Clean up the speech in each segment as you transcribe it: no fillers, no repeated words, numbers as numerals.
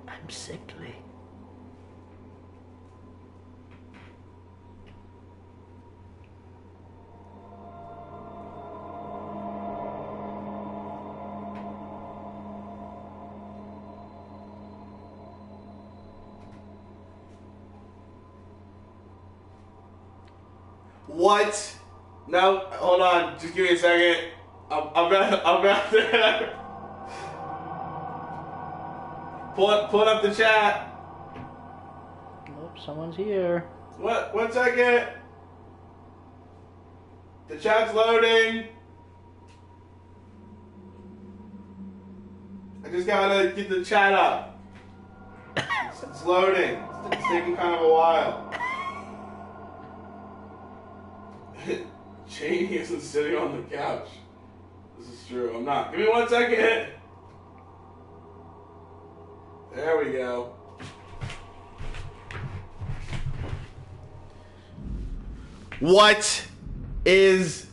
I'm sickly. What? No, hold on. Just give me a second. I'm about to pull up the chat. Nope, someone's here. What? 1 second. The chat's loading. I just gotta get the chat up. It's loading. It's taking kind of a while. Cheney isn't sitting on the couch. This is true. I'm not. Give me 1 second. There we go. What is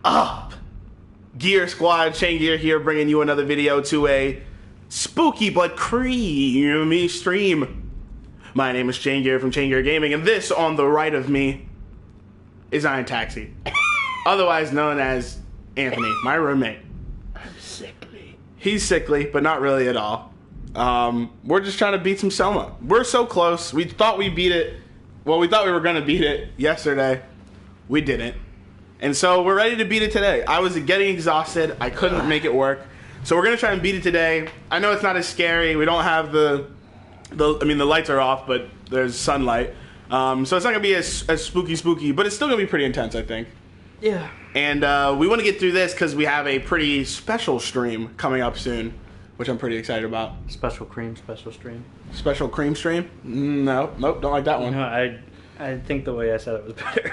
up? Gear Squad, Chaingear here, bringing you another video to a spooky but creamy stream. My name is Chaingear from Chaingear Gaming, and this on the right of me is Iron Taxi, otherwise known as Anthony, my roommate. I'm sickly. He's sickly, but not really at all. We're just trying to beat some SOMA. We're so close. We thought we beat it. Well, we thought we were going to beat it yesterday. We didn't. And so we're ready to beat it today. I was getting exhausted. I couldn't make it work. So we're going to try and beat it today. I know it's not as scary. We don't have the lights are off, but there's sunlight. So it's not going to be as spooky, but it's still going to be pretty intense, I think. Yeah. And we want to get through this because we have a pretty special stream coming up soon, which I'm pretty excited about. Special cream, special stream. Special cream stream? No, nope, don't like that one. No, I think the way I said it was better.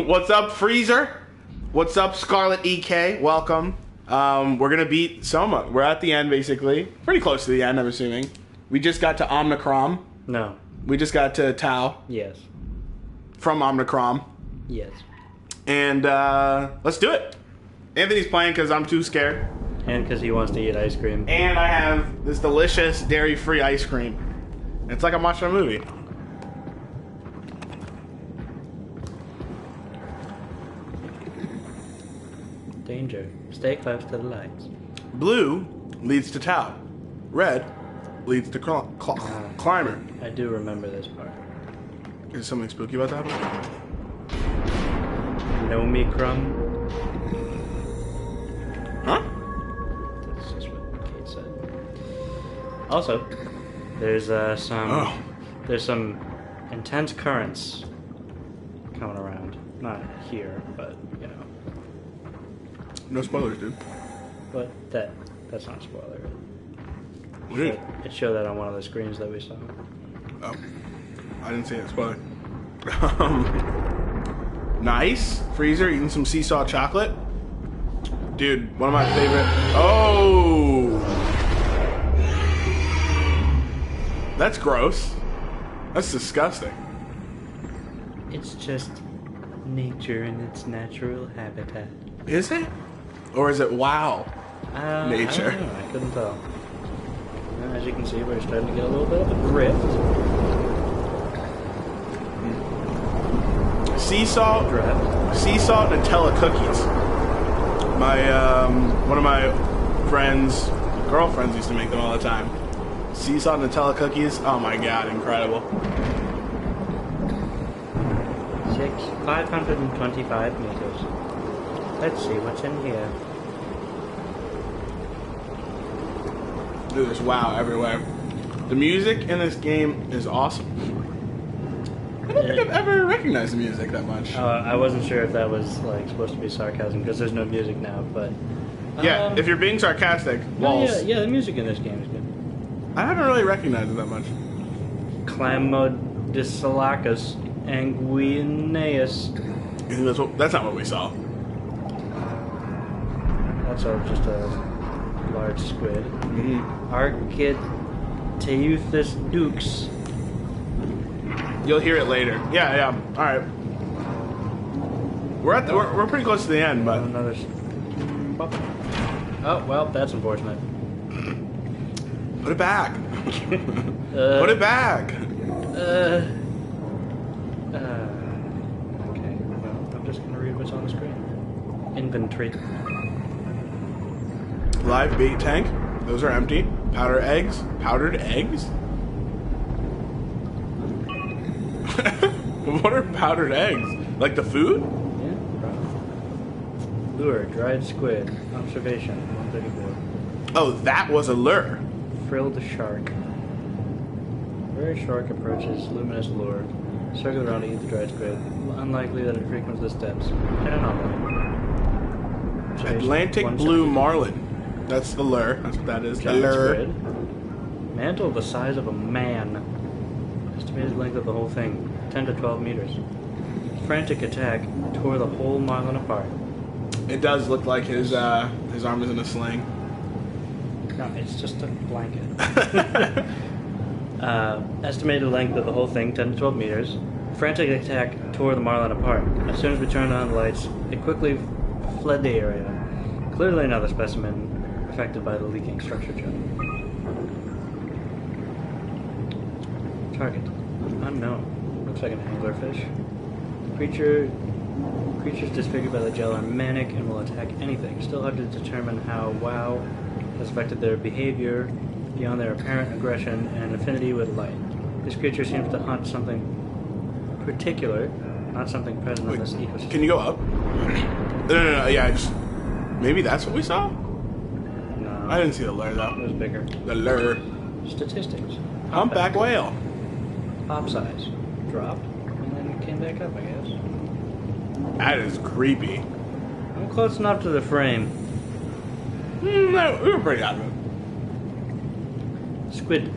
What's up, Freezer? What's up, Scarlet EK? Welcome. We're gonna beat SOMA. We're at the end, basically. Pretty close to the end, I'm assuming. We just got to Omnicrom. No. We just got to Tau. Yes. From Omnicrom. Yes. And let's do it. Anthony's playing because I'm too scared. And because he wants to eat ice cream. And I have this delicious dairy-free ice cream. It's like I'm watching a movie. Danger. Stay close to the lights. Blue leads to Tau. Red leads to Climber. I do remember this part. Is there something spooky about that? No me crumb. Huh? That's just what Kate said. Also, there's some intense currents coming around. Not here, but you know. No spoilers, dude. But that's not a spoiler. Dude. It showed that on one of the screens that we saw. Oh. I didn't see it. Spoiler. Nice. Freezer eating some seesaw chocolate. Dude, one of my favorite. Oh! That's gross. That's disgusting. It's just nature in its natural habitat. Is it? Or is it wow? Nature. I don't know. I couldn't tell. As you can see, we're starting to get a little bit of a drift. Seesaw Nutella cookies. One of my friends' girlfriends used to make them all the time. Seesaw Nutella cookies. Oh my god, incredible. 525 meters. Let's see what's in here. Dude, there's wow everywhere. The music in this game is awesome. I don't think I've ever recognized the music that much. I wasn't sure if that was like supposed to be sarcasm because there's no music now, but yeah, if you're being sarcastic, walls. Yeah, the music in this game is good. I haven't really recognized it that much. Clamodicilacus anguineus. That's not what we saw. That's just a large squid. Mm-hmm. Architeuthis dux. You'll hear it later. Yeah. All right. We're pretty close to the end, but Another. Oh well, that's unfortunate. put it back. Put it back. Okay. Well, I'm just gonna read what's on the screen. Inventory. Live bait tank. Those are empty. Powdered eggs. Powdered eggs? What are powdered eggs? Like the food? Yeah. Probably. Lure. Dried squid. Observation. 134. Oh, that was a lure. Frilled shark. Rare shark approaches luminous lure. Circle around to eat the dried squid. Unlikely that it frequents the steps. And anomaly. Atlantic blue marlin. That's the lure. That's what that is. The Giant lure. squid. Mantle the size of a man. Estimated length of the whole thing, 10 to 12 meters. Frantic attack tore the whole marlin apart. It does look like his arm is in a sling. No, it's just a blanket. Estimated length of the whole thing, 10 to 12 meters. Frantic attack tore the marlin apart. As soon as we turned on the lights, it quickly fled the area. Clearly another specimen affected by the leaking structure gel. Target. Unknown. Looks like an anglerfish. Creatures disfigured by the gel are manic and will attack anything. Still hard to determine how WoW has affected their behavior beyond their apparent aggression and affinity with light. This creature seems to hunt something particular, not something present in this ecosystem. Can you go up? No. Yeah, maybe that's what we saw? No. I didn't see the lure, though. It was bigger. The lure. Statistics. Humpback whale. Pop size. Dropped. And then came back up, I guess. That is creepy. I'm close enough to the frame. No, we were pretty out of it. Squid.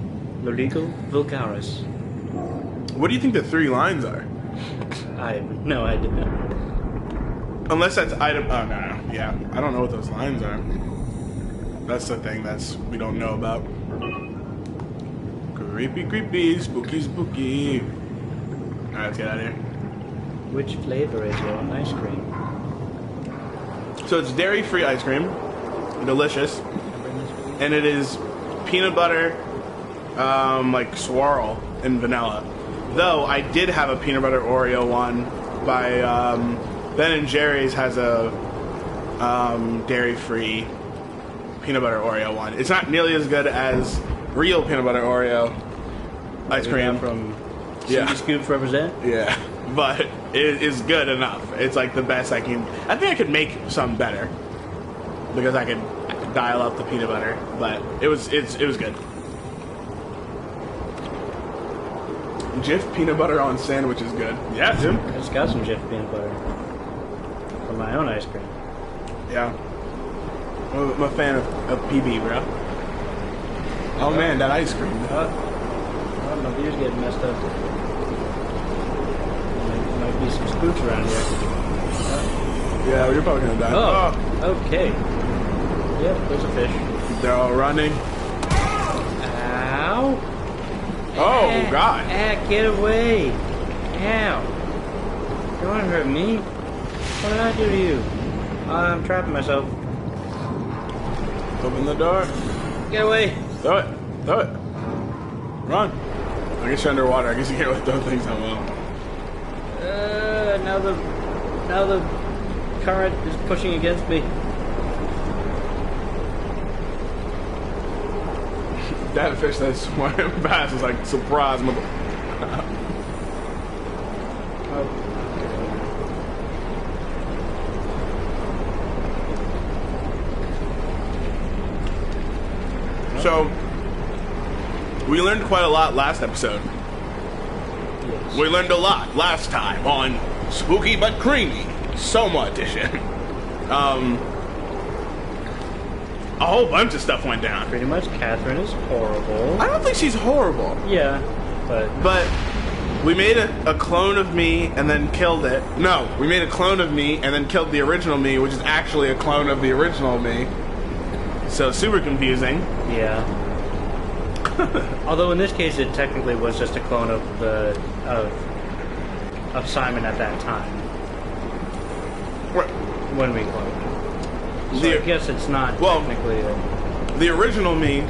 Loligo vulgaris. What do you think the 3 lines are? I have no idea. Unless that's item. Oh, no. Yeah. I don't know what those lines are. That's the thing we don't know about. Creepy, spooky, spooky. Alright, let's get out of here. Which flavor is your ice cream? So it's dairy-free ice cream. Delicious. And it is peanut butter, like swirl and vanilla. Though I did have a peanut butter Oreo one by Ben & Jerry's has a dairy-free peanut butter Oreo one. It's not nearly as good as real peanut butter Oreo ice cream. From City Scoops represent? Yeah, but it is good enough. It's like the best I can. I think I could make some better because I could dial up the peanut butter, but it was good. Jif peanut butter on sandwich is good. Yeah, Jim. I just got some Jif peanut butter for my own ice cream. Yeah. I'm a fan of PB, bro. Oh man, that ice cream. My beer's getting messed up. Might be some spooks around here. Yeah, you're probably gonna die. Oh, okay. Yep, there's a fish. They're all running. Ow. Oh, God. Get away. Ow. You want to hurt me? What did I do to you? I'm trapping myself. Open the door. Get away. Throw it. Run. I guess you're underwater. I guess you can't really throw things that well. Now the current is pushing against me. That fish that's swimming past was like, surprise, mother. So, we learned quite a lot last episode. Yes. We learned a lot last time on Spooky But Creamy, SOMA edition. A whole bunch of stuff went down. Pretty much, Catherine is horrible. I don't think she's horrible. Yeah, But we made a clone of me and then killed it. No, we made a clone of me and then killed the original me, which is actually a clone of the original me. So super confusing. Yeah. Although in this case, it technically was just a clone of Simon at that time. When we cloned. So I guess it's not technically the original me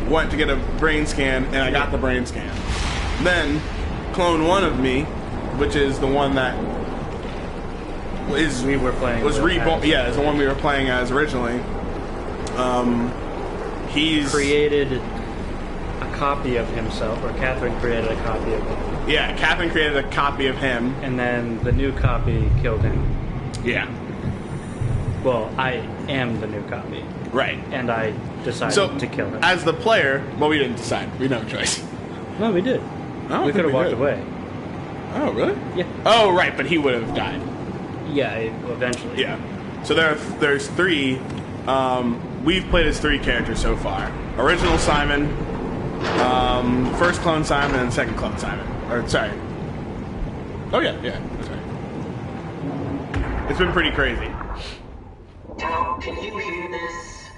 went to get a brain scan, and I got the brain scan. Then, clone 1 of me, which is the one that we were playing was reborn. Yeah, is the one we were playing as originally. He's created a copy of himself, or Catherine created a copy of him. Yeah, Catherine created a copy of him, and then the new copy killed him. Yeah. Well, I am the new copy. Right. And I decided to kill him. As the player, well, we didn't decide. We didn't have a choice. No, we did. We could have walked away. Oh, really? Yeah. Oh, right, but he would have died. Yeah, eventually. Yeah. So there's 3. We've played as 3 characters so far. Original Simon, first clone Simon, and second clone Simon. Or, sorry. Oh, yeah, that's right. It's been pretty crazy. Tao, can you hear this?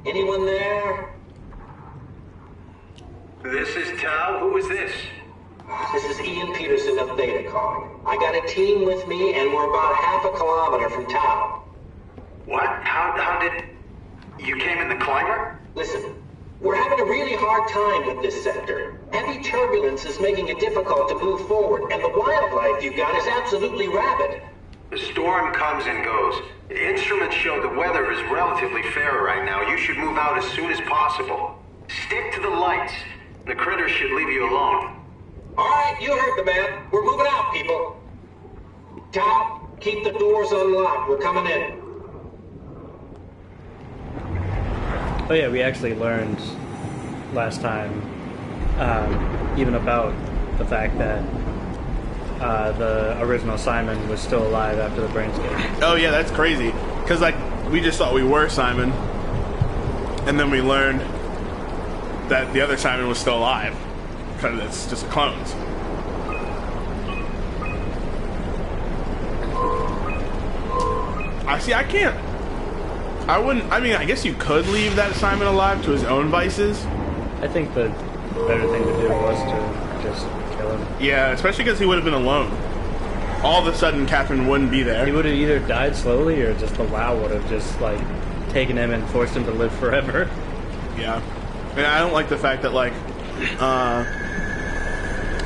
Anyone there? This is Tao. Who is this? This is Ian Peterson of Theta calling. I got a team with me, and we're about half a kilometer from Tao. What? How did... You came in the climber? Listen, we're having a really hard time with this sector. Heavy turbulence is making it difficult to move forward, and the wildlife you got is absolutely rabid. The storm comes and goes. The instruments show the weather is relatively fair right now. You should move out as soon as possible. Stick to the lights. The critters should leave you alone. All right, you heard the man. We're moving out, people. Tao, keep the doors unlocked. We're coming in. Oh yeah, we actually learned last time even about the fact that the original Simon was still alive after the brain scan. Oh yeah, that's crazy. Because like we just thought we were Simon, and then we learned that the other Simon was still alive because it's just clones. I can't. I wouldn't. I mean, I guess you could leave that Simon alive to his own vices. I think the better thing to do was to just kill him. Yeah, especially because he would have been alone. All of a sudden, Catherine wouldn't be there. He would have either died slowly or just the WoW would have just, like, taken him and forced him to live forever. Yeah. And I don't like the fact that, like,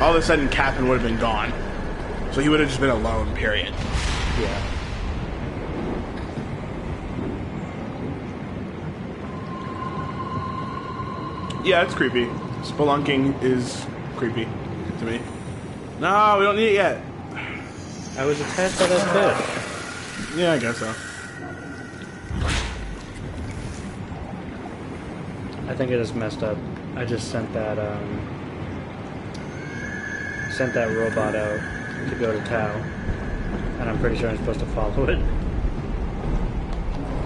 all of a sudden Catherine would have been gone. So he would have just been alone, period. Yeah. Yeah, it's creepy. Spelunking is creepy to me. No, we don't need it yet. I was attached by that fish. Yeah, I guess so. I think I just messed up. I just sent that robot out to go to Tau, and I'm pretty sure I'm supposed to follow it.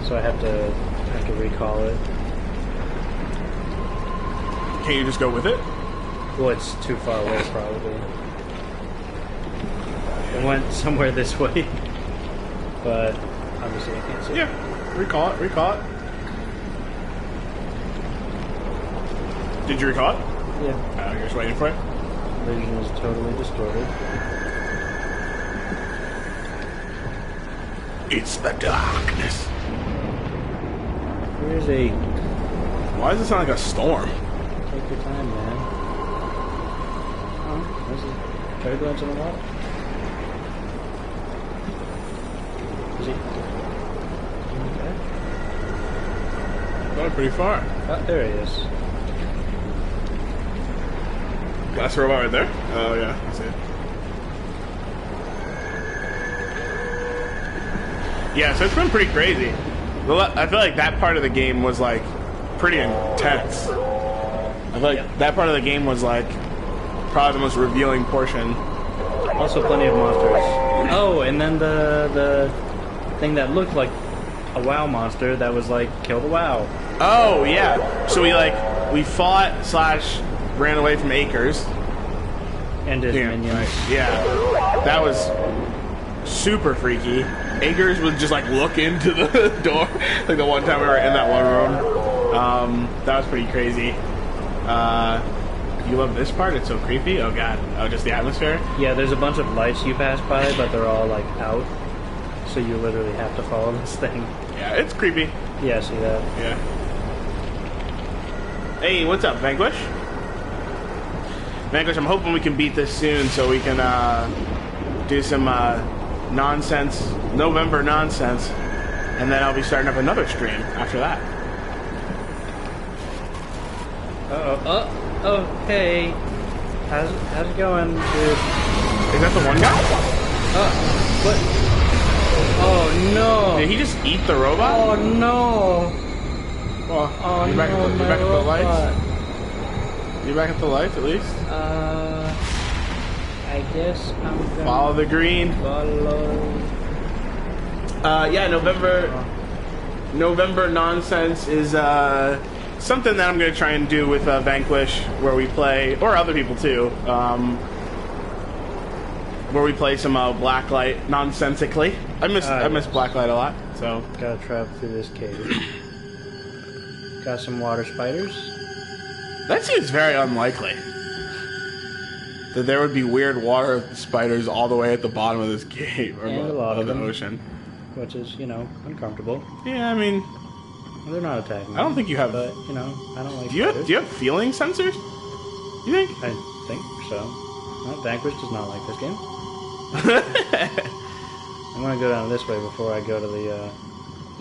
So I have to recall it. Can't you just go with it? Well, it's too far away, probably. It went somewhere this way, but obviously I can't see it. Yeah, recall it, recall it. Did you recall it? Yeah. You're just waiting for it? Vision is totally distorted. It's the darkness. Here's a... Why does it sound like a storm? Take your time, man. Oh, there's a turbulence in the water. Is he... Okay. Going pretty far. Oh, there he is. Glass robot right there? Oh, yeah, I see it. Yeah, so it's been pretty crazy. I feel like that part of the game was, like, pretty intense. I feel like that part of the game was, like, probably the most revealing portion. Also plenty of monsters. Oh, and then the thing that looked like a WoW monster that was, like, kill the WoW. Oh, yeah. So we fought / ran away from Acres. And his minions. Right. Yeah. That was super freaky. Acres would just like look into the door. Like the one time we were in that one room. That was pretty crazy. You love this part? It's so creepy. Oh god. Oh, just the atmosphere? Yeah, there's a bunch of lights you pass by, but they're all like out. so you literally have to follow this thing. Yeah, it's creepy. Yeah, see that? Yeah. Hey, what's up, Vanquish? Vanquish, I'm hoping we can beat this soon so we can do some nonsense, November nonsense, and then I'll be starting up another stream after that. Oh, hey. How's it going, dude? Is that the one guy? What? Oh, no. Did he just eat the robot? Oh, no. Well, Oh, you back, no, you back at the lights? robot. You back at the lights, at least? I guess I'm gonna Follow the green. follow. Yeah, November nonsense is something that I'm going to try and do with Vanquish, where we play, or other people too, where we play some Blacklight nonsensically. I miss Blacklight a lot, so. Gotta travel through this cave. Got some water spiders. That seems very unlikely. That there would be weird water spiders all the way at the bottom of this cave, or And a lot of the them. ocean. Which is, uncomfortable. Yeah, I mean, They're not attacking me. I don't think you have. But, I don't like Do you spiders. have feeling sensors? You think? I think so. Well, Vanquish does not like this game. I'm gonna go down this way before I go to the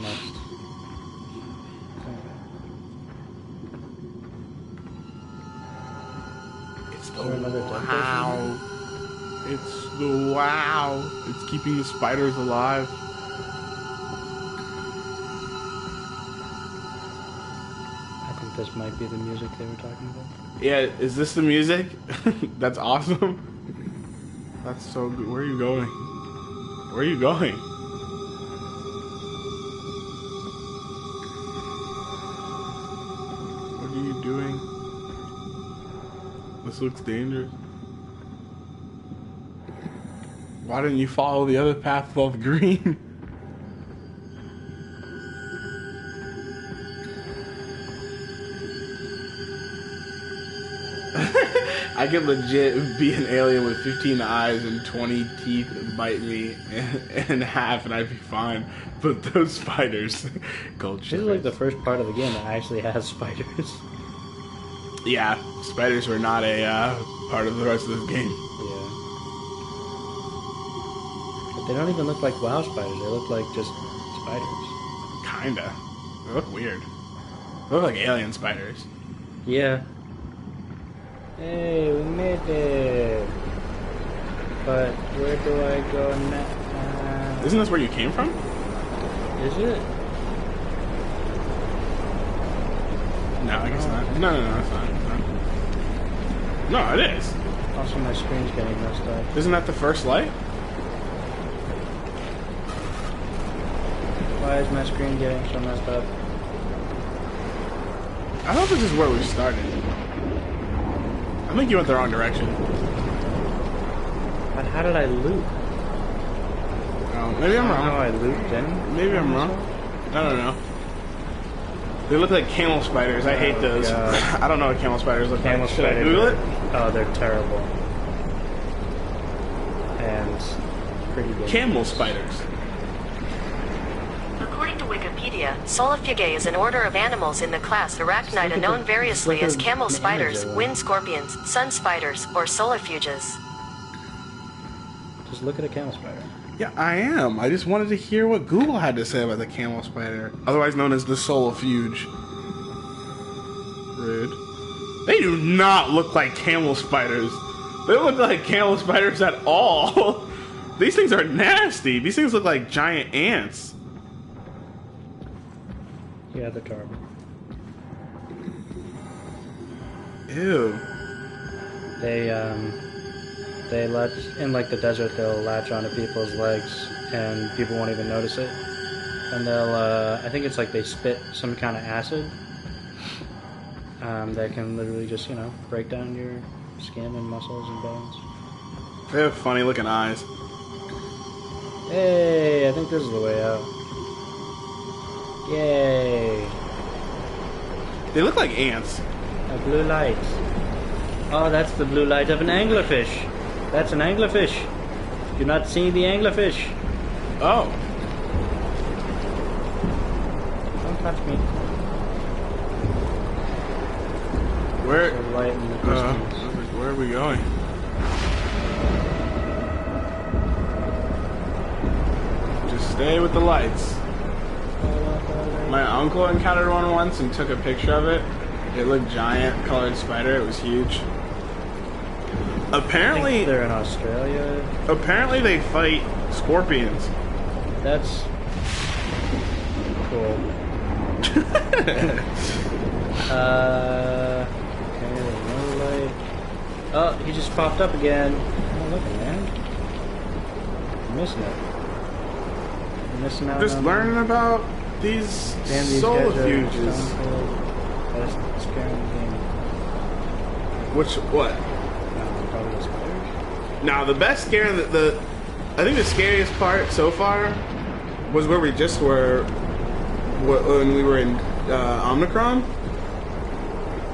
next. It's Is there another dead wow. It's the wow. It's keeping the spiders alive. I think this might be the music they were talking about. Yeah, is this the music? That's awesome. That's so good. Where are you going? Where are you going? What are you doing? This looks dangerous. Why didn't you follow the other path above green? I could legit be an alien with 15 eyes and 20 teeth and bite me in half and I'd be fine. But those spiders, gold This is like the first part of the game that actually has spiders. Yeah, spiders were not a part of the rest of this game. Yeah. But they don't even look like WoW spiders. They look like just spiders. Kinda. They look weird. They look like alien spiders. Yeah. Hey, we made it. But where do I go now? Isn't this where you came from? Is it? No, I guess not. No, it's not. No, it is. Also, my screen's getting messed up. Isn't that the first light? Why is my screen getting so messed up? I thought this is where we started. I think you went the wrong direction. But how did I loop? Oh, maybe I'm How wrong. I looped in? Maybe I'm wrong. I don't know. They look like camel spiders. I hate those. God. I don't know what camel spiders look Camel like. Should I spiders Google are- it? Oh, they're terrible. And pretty good. Camel spiders. According to Wikipedia, Solifugae is an order of animals in the class Arachnida Look at known the- variously look as at camel the spiders, image of wind scorpions, sun spiders, or solifuges. Just look at a camel spider. Yeah, I am. I just wanted to hear what Google had to say about the camel spider, otherwise known as the solifuge. Rude. They do not look like camel spiders. They don't look like camel spiders at all. These things are nasty. These things look like giant ants. Yeah, they're terrible. Ew. They latch in like the desert. They'll latch onto people's legs, and people won't even notice it. And they'll, I think it's like they spit some kind of acid that can literally just, break down your skin and muscles and bones. They have funny looking eyes. Hey, I think this is the way out. Yay! They look like ants. A blue light. Oh, that's the blue light of an anglerfish. That's an anglerfish. You're not seeing the anglerfish. Oh. touch me. Where? The light in the distance. Where are we going? Just stay with the lights. My uncle encountered one once and took a picture of it. It looked giant, colored spider. It was huge. Apparently, they're in Australia. Apparently, they fight scorpions. That's cool. Okay, another light. Oh, he just popped up again. Oh, look, man. I'm missing it. I'm missing out. Just on learning about these solafuges. That's scaring game. What? Probably the spiders. Now, the best scare, I think the scariest part so far was where we just were when we were in Omicron.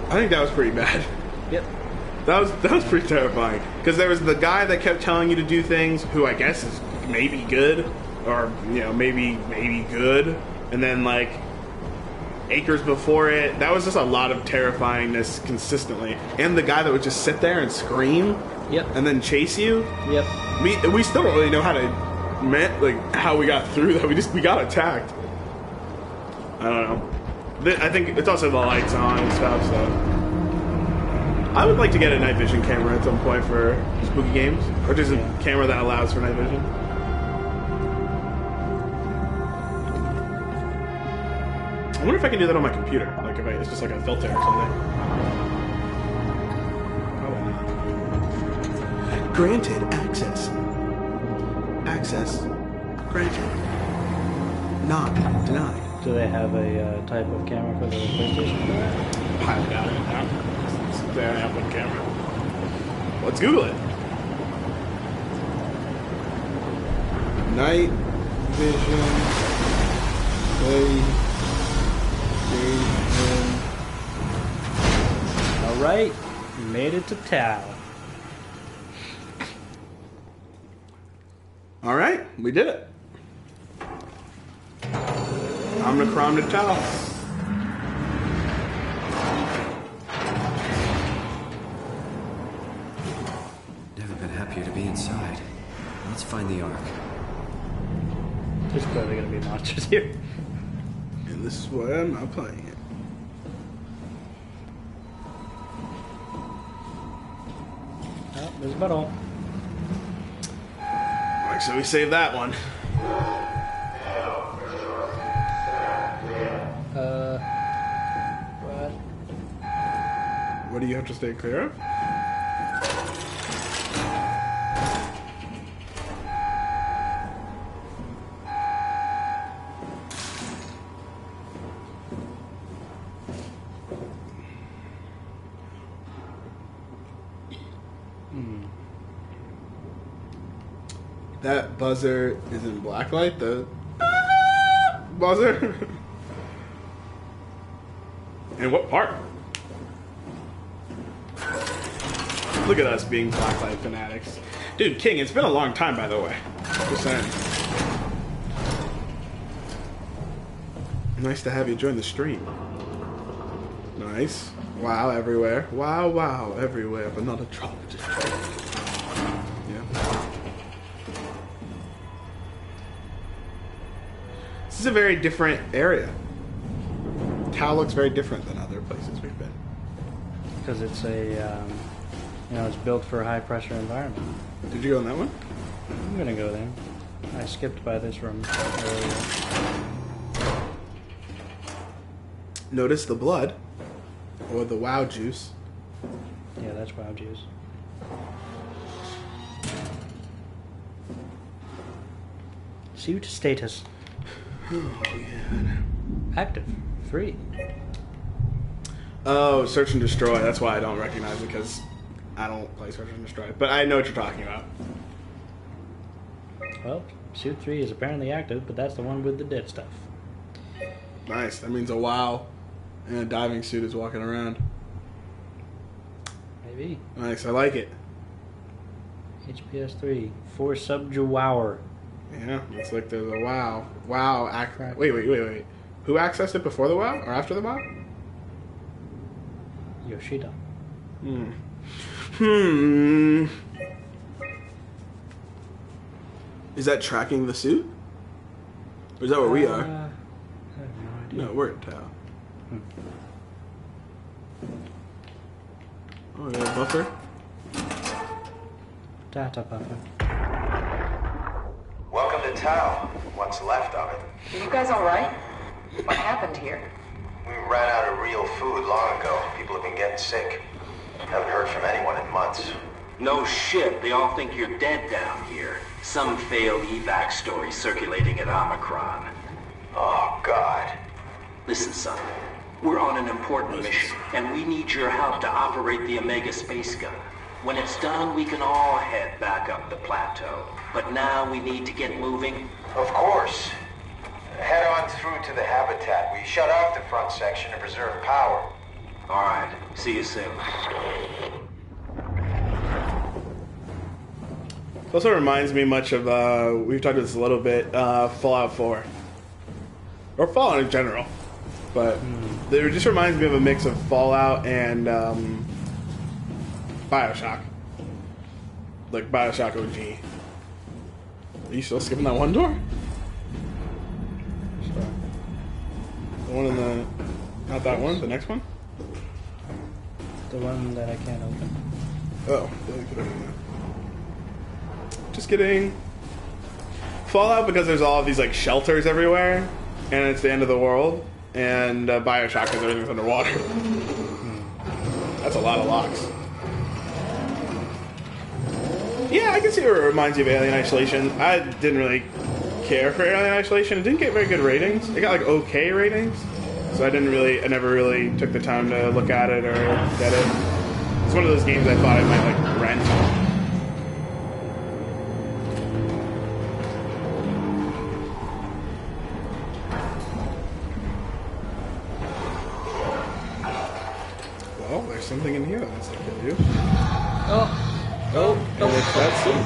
I think that was pretty bad. Yep. That was pretty terrifying because there was the guy that kept telling you to do things who I guess is maybe good or maybe good, and then like acres before it, that was just a lot of terrifyingness consistently. And the guy that would just sit there and scream, yep, and then chase you. Yep. We still don't really know how to how we got through that. We got attacked. I don't know. I think it's also the lights on and stuff. So I would like to get a night vision camera at some point for spooky games, or just a camera that allows for night vision. I wonder if I can do that on my computer. Like if it's just like a filter or something. Probably not. Granted access. Access granted. Not denied. Do they have a type of camera for the PlayStation for that? Highly doubt it. No. They only have one camera. Let's Google it. Night vision. Alright, made it to Tau. Alright, we did it. Omicron to Tau. Never been happier to be inside. Let's find the Ark. There's clearly going to be monsters here. And this is why I'm not playing it. Oh, there's a butthole. Alright, so we saved that one. What? What do you have to stay clear of? That buzzer is in Blacklight, the buzzer. And what part? Look at us being Blacklight fanatics. Dude, King, it's been a long time, by the way. Just saying. Nice to have you join the stream. Nice. Wow, everywhere. Wow, wow, everywhere, but not a drop. Yeah. This is a very different area. Tau looks very different than other places we've been. Because it's a, it's built for a high pressure environment. Did you go in that one? I'm gonna go there. I skipped by this room earlier. Notice the blood, or the wow juice. Yeah, that's wow juice. Suit status. Oh, yeah. Active. Free. Oh, search and destroy. That's why I don't recognize it, because I don't play search and destroy. But I know what you're talking about. Well, suit 3 is apparently active, but that's the one with the dead stuff. Nice. That means a wow and a diving suit is walking around. Maybe. Nice. I like it. HPS 3. 4 subjuwower. Yeah, looks like there's a wow. Wow. Wait. Who accessed it before the WoW or after the WoW? Yoshida. Is that tracking the suit? Or is that where we are? I have no idea. No, we're in Tau. Oh, we got a buffer. Data buffer. Welcome to Tau. What's left of it. Are you guys alright? What happened here? We ran out of real food long ago. People have been getting sick. Haven't heard from anyone in months. No shit, they all think you're dead down here. Some failed evac story circulating at Omicron. Oh, God. Listen, son, we're on an important mission, and we need your help to operate the Omega space gun. When it's done, we can all head back up the plateau. But now we need to get moving. Of course. Head on through to the habitat. We shut off the front section to preserve power. All right, see you soon. It also reminds me much of, we've talked about this a little bit, Fallout 4. Or Fallout in general. But it just reminds me of a mix of Fallout and Bioshock. Like Bioshock OG. Are you still skipping that one door? The one in the... Not that one, the next one? The one that I can't open. Oh, yeah, you could open that. Just kidding. Fallout, because there's all of these like shelters everywhere, and it's the end of the world, and Bioshock because everything's underwater. That's a lot of locks. Yeah, I can see where it reminds you of Alien Isolation. I didn't really care for Alien Isolation. It didn't get very good ratings. It got like okay ratings, so I never really took the time to look at it or get it. It's one of those games I thought I might like rent. Well, there's something in here that wants to kill you. And it's that suit.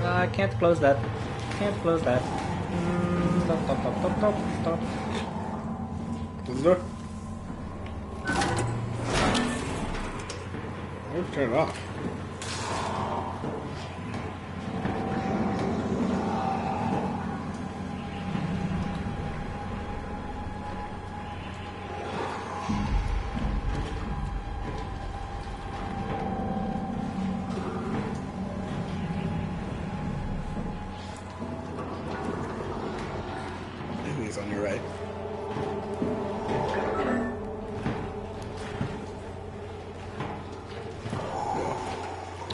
I can't close that. Can't close that. Close the door. Let's turn it off. He's on your right.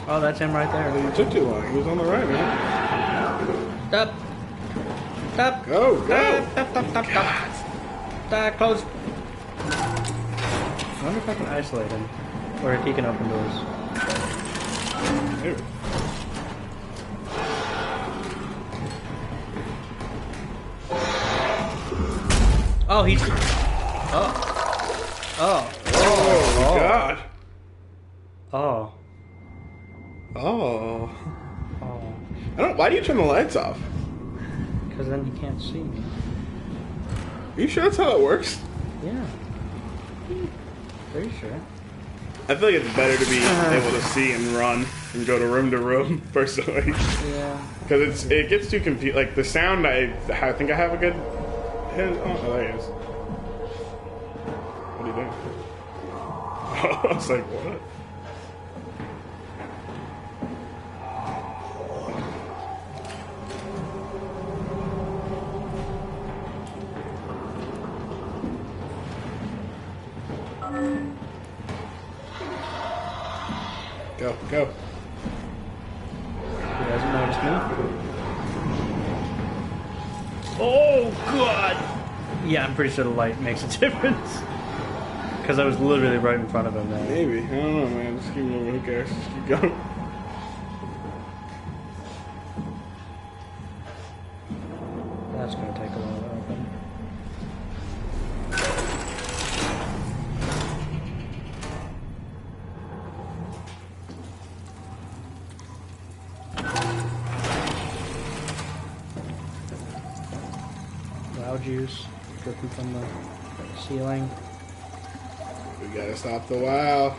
Oh, that's him right there. You took too long. He was on the right, man. Stop. Stop. Go, go. Stop. Close. I wonder if I can isolate him. Or if he can open doors. Here. Oh, he's... Oh. Oh. Oh, God. Oh. Oh. Oh. I don't. Why do you turn the lights off? Because then he can't see me. Are you sure that's how it works? Yeah. Pretty sure. I feel like it's better to be able to see and run and go to room, personally. Yeah. Because it gets too confused. Like, the sound, I think I have a good... Oh, there he is. What are you doing? I was like, what? Go, go. He hasn't noticed me. Oh, God! Yeah, I'm pretty sure the light makes a difference. Because I was literally right in front of him there. Maybe. I don't know, man. Just keep moving. Who cares? Just keep going. That's going to take a while to open. juice dripping from the ceiling. We gotta stop the WoW.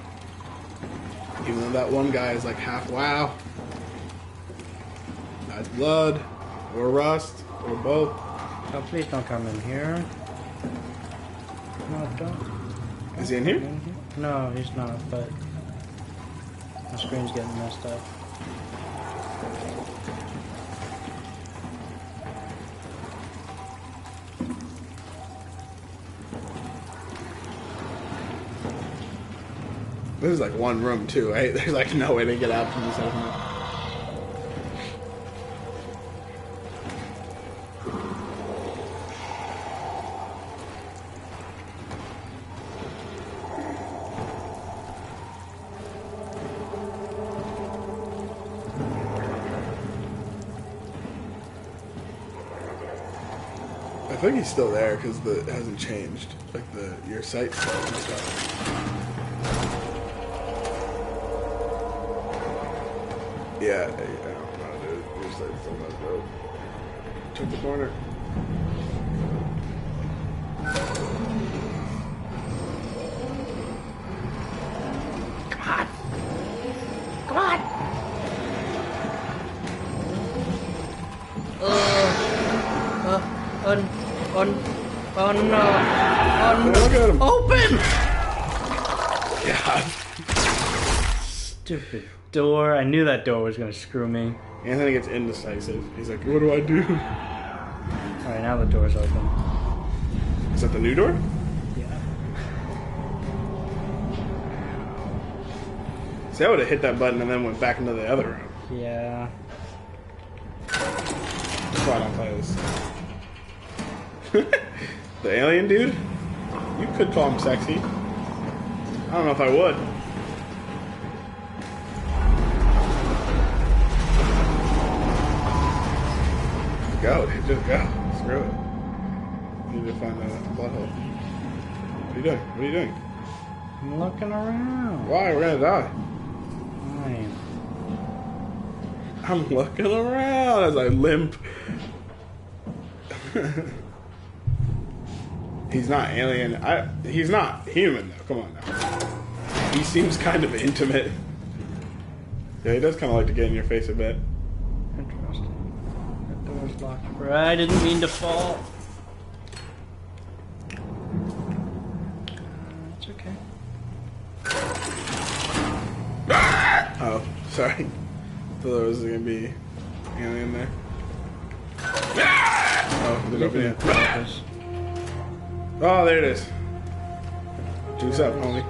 Even though that one guy is like half WoW. That's blood, or rust, or both. Oh, please don't come in here. No, don't. Is he in here? No, he's not, but the screen's getting messed up. This is like one room too, right? There's like no way to get out from this other room. I think he's still there because it hasn't changed. Like your sight's still and stuff. Yeah, I don't know, dude. Your sight's still not good. Took the corner. Come on! Come on! Oh no! Oh no! Look at him! Open! God. Stupid door. I knew that door was gonna screw me. Anthony gets indecisive. He's like, what do I do? Alright, now the door's open. Is that the new door? Yeah. See, I would have hit that button and then went back into the other room. Yeah. That's why I don't play this. The alien dude? You could call him sexy. I don't know if I would. Go, dude. Just go. Screw it. I need to find a blood hole. What are you doing? What are you doing? I'm looking around. Why? We're gonna die. Fine. I'm looking around as I limp. He's not alien. He's not human though. Come on now. He seems kind of intimate. Yeah, he does kind of like to get in your face a bit. Interesting. That door's locked. I didn't mean to fall. It's okay. Oh, sorry. Thought there was gonna be alien there. Oh, did it open yet? Oh, there it is. Juice up, homie.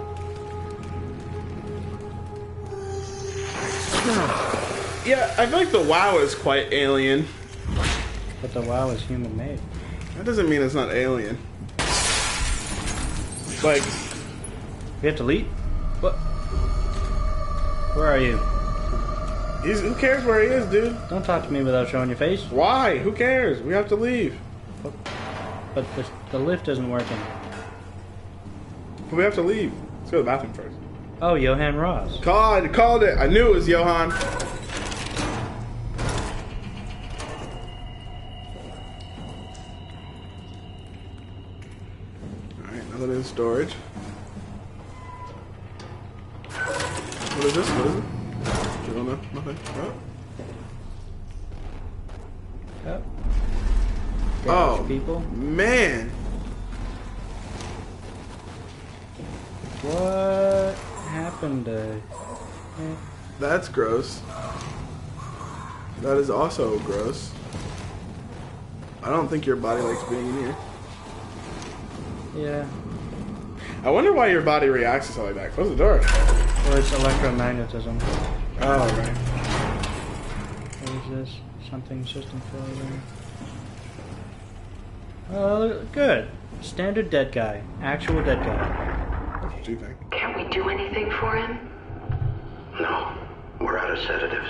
Yeah, I feel like the WoW is quite alien. But the WoW is human made. That doesn't mean it's not alien. Like, We have to leave? What? Where are you? who cares where he is, dude? Don't talk to me without showing your face. Why? Who cares? We have to leave. But the lift isn't working. But we have to leave. Let's go to the bathroom first. Oh, Johan Ross. Called it. I knew it was Johan. Alright, nothing in storage. What is this? What is it? You don't know? Nothing? Oh. Oh. People. Man. What happened to... That's gross. That is also gross. I don't think your body likes being in here. Yeah. I wonder why your body reacts to something like that. Close the door. Or it's electromagnetism. Oh, right. What is this? Something system failure. Oh, good. Standard dead guy. Actual dead guy. What do you think? Can't we do anything for him? No, we're out of sedatives.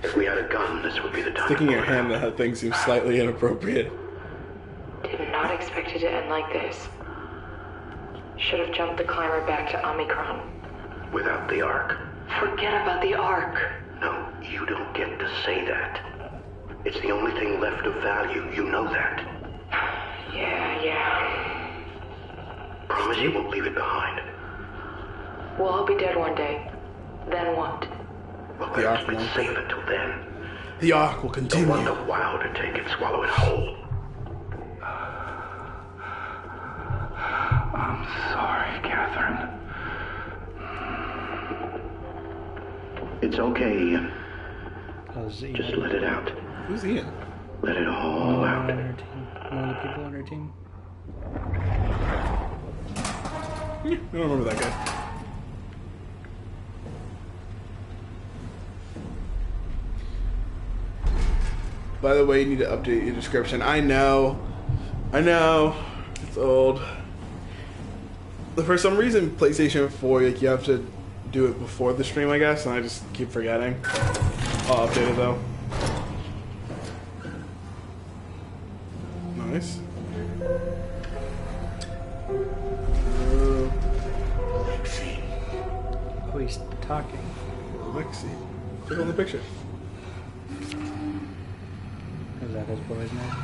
If we had a gun, this would be the time. Sticking your hand in that thing seems slightly inappropriate. Did not expect it to end like this. Should have jumped the climber back to Omicron. Without the Ark? Forget about the Ark. No, you don't get to say that. It's the only thing left of value, you know that. Yeah. Promise you won't leave it behind. We'll all be dead one day. Then what? We'll The Ark keep it won't. safe until then. The Ark will Don't continue. want the WoW to take and swallow it whole. I'm sorry, Catherine. It's okay, Ian. Because Just let it out. Who's Ian? Let it all out. on her team. One of the people on her team. I don't remember that guy. By the way, you need to update your description. I know. It's old. But for some reason, PlayStation 4, like, you have to do it before the stream, I guess, and I just keep forgetting. I'll update it though. Nice. Oh, he's talking. Lexi. Click on the picture. Is that his boy's name?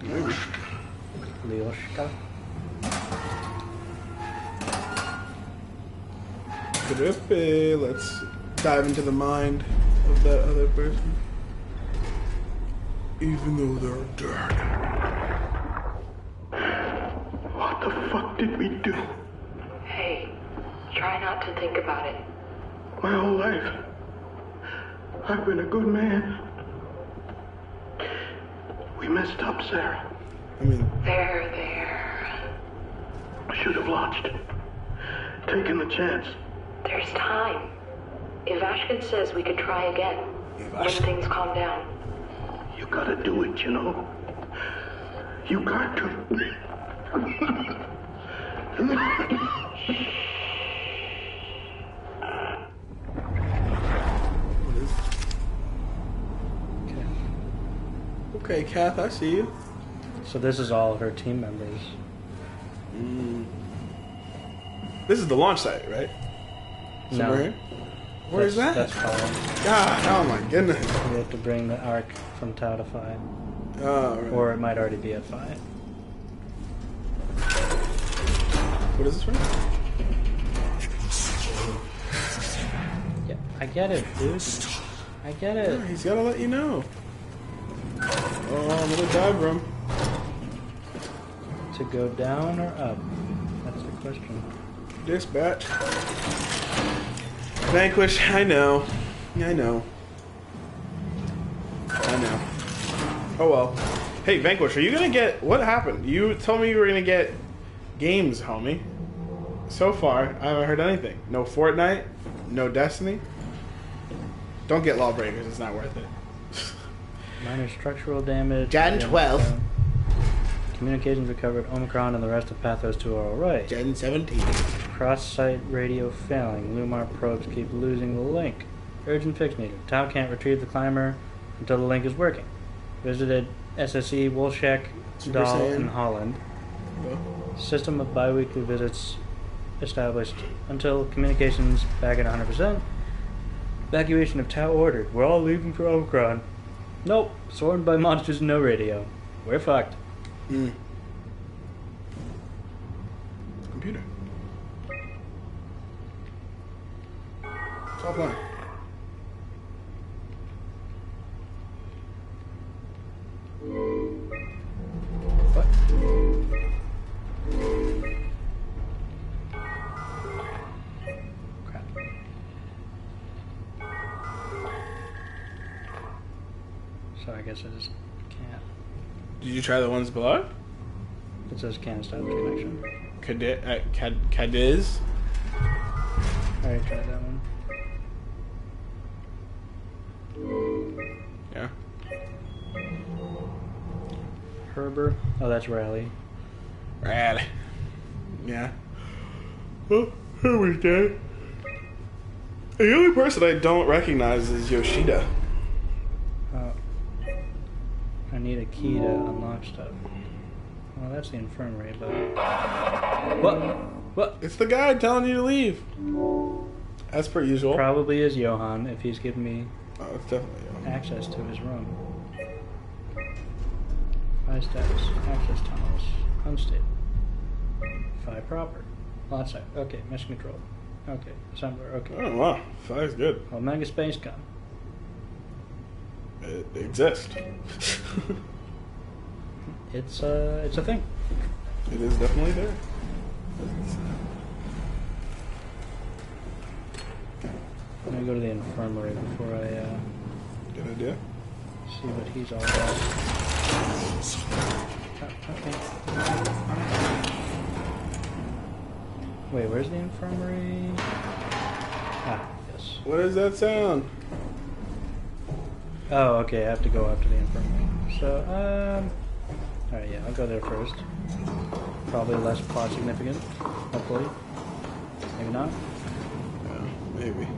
Maybe. Lyoshka? Let's dive into the mind of that other person. Even though they're dead. What the fuck did we do? Hey, try not to think about it. My whole life, I've been a good man. We messed up, Sarah. I mean, There. Should have launched. Taken the chance. There's time. If Ashkin says we could try again, when things calm down. You gotta do it, you know. You got to. what is it? Okay, Kath, I see you. So this is all of her team members. This is the launch site, right? Somewhere No. here? Where is that? That's Colin. God, oh my goodness. We have to bring the Ark from Tau to Phi. Oh, right. Or it might already be at Phi. What is this from? Yeah, I get it, dude. I get it. He's gotta let you know. Oh, another dive room. To go down or up? That's the question. Dispatch. Vanquish, I know. Oh well. Hey, Vanquish, are you gonna get... What happened? You told me you were gonna get games, homie. So far, I haven't heard anything. No Fortnite, no Destiny. Don't get Lawbreakers, it's not worth it. Minor structural damage. Gen 12. Communications recovered. Omicron and the rest of Pathos 2 are alright. Gen 17. Cross-site radio failing. Lumar probes keep losing the link. Urgent fix needed. Tau can't retrieve the climber until the link is working. Visited SSE, Wolshek, Super Dahl, Saiyan. and Holland. System of bi-weekly visits established until communications back at 100%. Evacuation of Tau ordered. We're all leaving for Omicron. Nope. Swarmed by monsters and no radio. We're fucked. Computer. It's offline. What? Crap. So I guess I just can't. Did you try the ones below? It says can't establish connection. Cadiz? I already tried that one. Yeah. Herber. Oh, that's Rally. Rad. Yeah. Oh, here we go. The only person I don't recognize is Yoshida. I need a key to unlock stuff. Well, that's the infirmary, but... What? It's the guy telling you to leave. As per usual. Probably is Johan, if he's given me Oh, it's definitely access to his room. 5 steps. Access tunnels. Unstable. Phi proper. Lot sight. Okay, mission control. Okay, assembler. Okay. Oh wow, 5's good. Omega Space Gun. It exists. It's a thing. It is definitely there. I'm gonna go to the infirmary before I Good idea. see what he's all about. Wait, where's the infirmary? Ah, yes. What does that sound? Oh, okay, I have to go up to the infirmary. So, alright, yeah, I'll go there first. Probably less plot significant, hopefully. Maybe not. Yeah, maybe.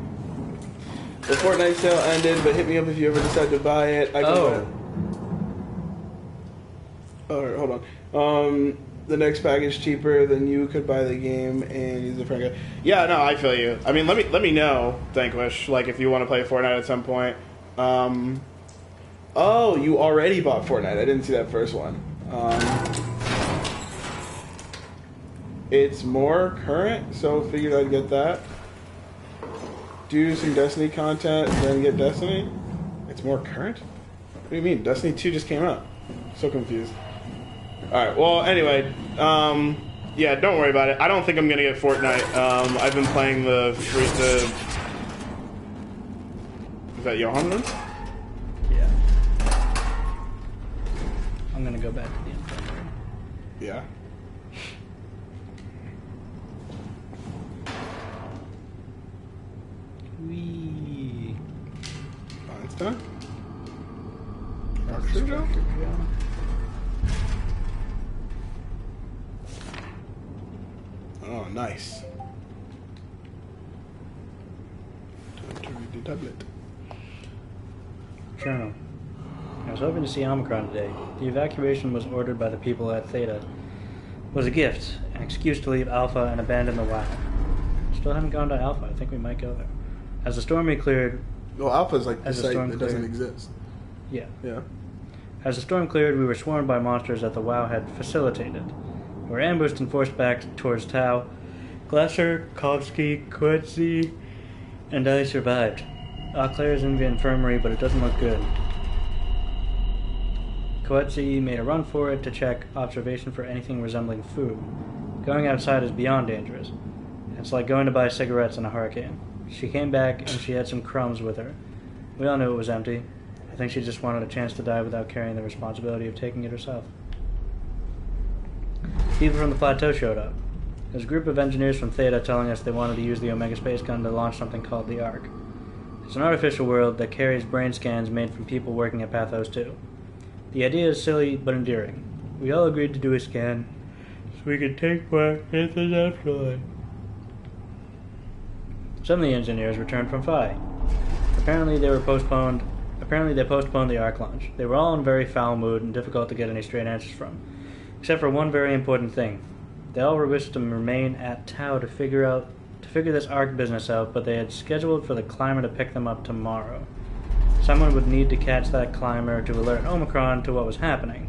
The Fortnite sale ended, but hit me up if you ever decide to buy it. I can buy it. Alright, hold on. The next package cheaper than you could buy the game and use the front guy. Yeah, no, I feel you. I mean, let me know, Thankless, like if you want to play Fortnite at some point. Oh, you already bought Fortnite. I didn't see that first one. It's more current, so figured I'd get that. Do some Destiny content, then get Destiny. It's more current? What do you mean? Destiny 2 just came out. So confused. Alright, well, anyway, yeah, don't worry about it. I don't think I'm gonna get Fortnite. I've been playing the is that Johan then? Yeah. I'm gonna go back to the infirmary. Yeah. Wee. Einstein? Archer Joe? Oh, nice. Time to read the tablet. Journal. I was hoping to see Omicron today. The evacuation was ordered by the people at Theta. It was a gift, an excuse to leave Alpha and abandon the WoW. Still haven't gone to Alpha. I think we might go there. As the storm cleared... Well, Alpha's like the As the site storm that doesn't cleared. exist. Yeah. Yeah. As the storm cleared, we were swarmed by monsters that the WoW had facilitated. We were ambushed and forced back towards Tau. Glasser, Kovsky, Coetzee, and I survived. Claire's in the infirmary, but it doesn't look good. Coetzee made a run for it to check observation for anything resembling food. Going outside is beyond dangerous. It's like going to buy cigarettes in a hurricane. She came back and she had some crumbs with her. We all knew it was empty. I think she just wanted a chance to die without carrying the responsibility of taking it herself. People from the plateau showed up. There's a group of engineers from Theta telling us they wanted to use the Omega Space Gun to launch something called the Ark. It's an artificial world that carries brain scans made from people working at Pathos 2. The idea is silly but endearing. We all agreed to do a scan so we could take part in the afterlife. Some of the engineers returned from Phi. Apparently they postponed the Ark launch. They were all in a very foul mood and difficult to get any straight answers from. Except for one very important thing. They all wished to remain at Tau to figure this Ark business out, but they had scheduled for the climber to pick them up tomorrow. Someone would need to catch that climber to alert Omicron to what was happening.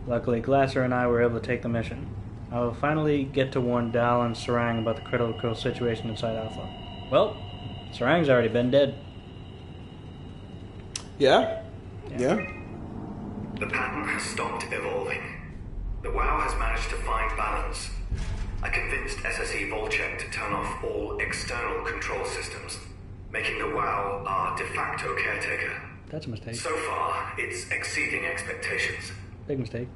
Luckily, Glasser and I were able to take the mission. I will finally get to warn Dal and Sarang about the critical situation inside Alpha. Well, Sarang's already been dead. Yeah? Yeah? The pattern has stopped evolving. The WoW has managed to find balance. I convinced SSE Volcheck to turn off all external control systems, making the WoW our de facto caretaker. That's a mistake. So far, it's exceeding expectations. Big mistake.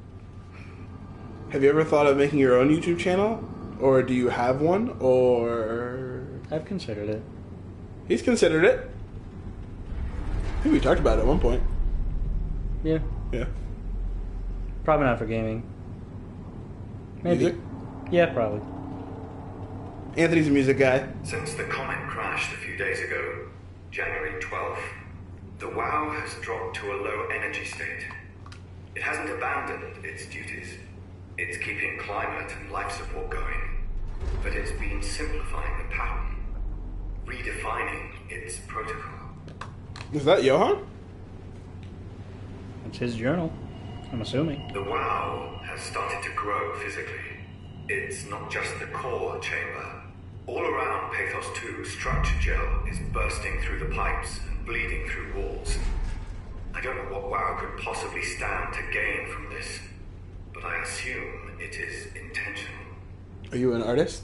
Have you ever thought of making your own YouTube channel? Or do you have one? Or... I've considered it. He's considered it. I think we talked about it at one point. Yeah. Yeah. Probably not for gaming. Maybe. Music? Yeah, probably. Anthony's a music guy. Since the comet crashed a few days ago, January 12th, the WoW has dropped to a low energy state. It hasn't abandoned its duties. It's keeping climate and life support going. But it's been simplifying the pattern, redefining its protocol. Is that Johan? It's his journal. I'm assuming. The WoW has started to grow physically. It's not just the core chamber. All around Pathos 2, structure gel is bursting through the pipes and bleeding through walls. I don't know what WoW could possibly stand to gain from this, but I assume it is intentional. Are you an artist?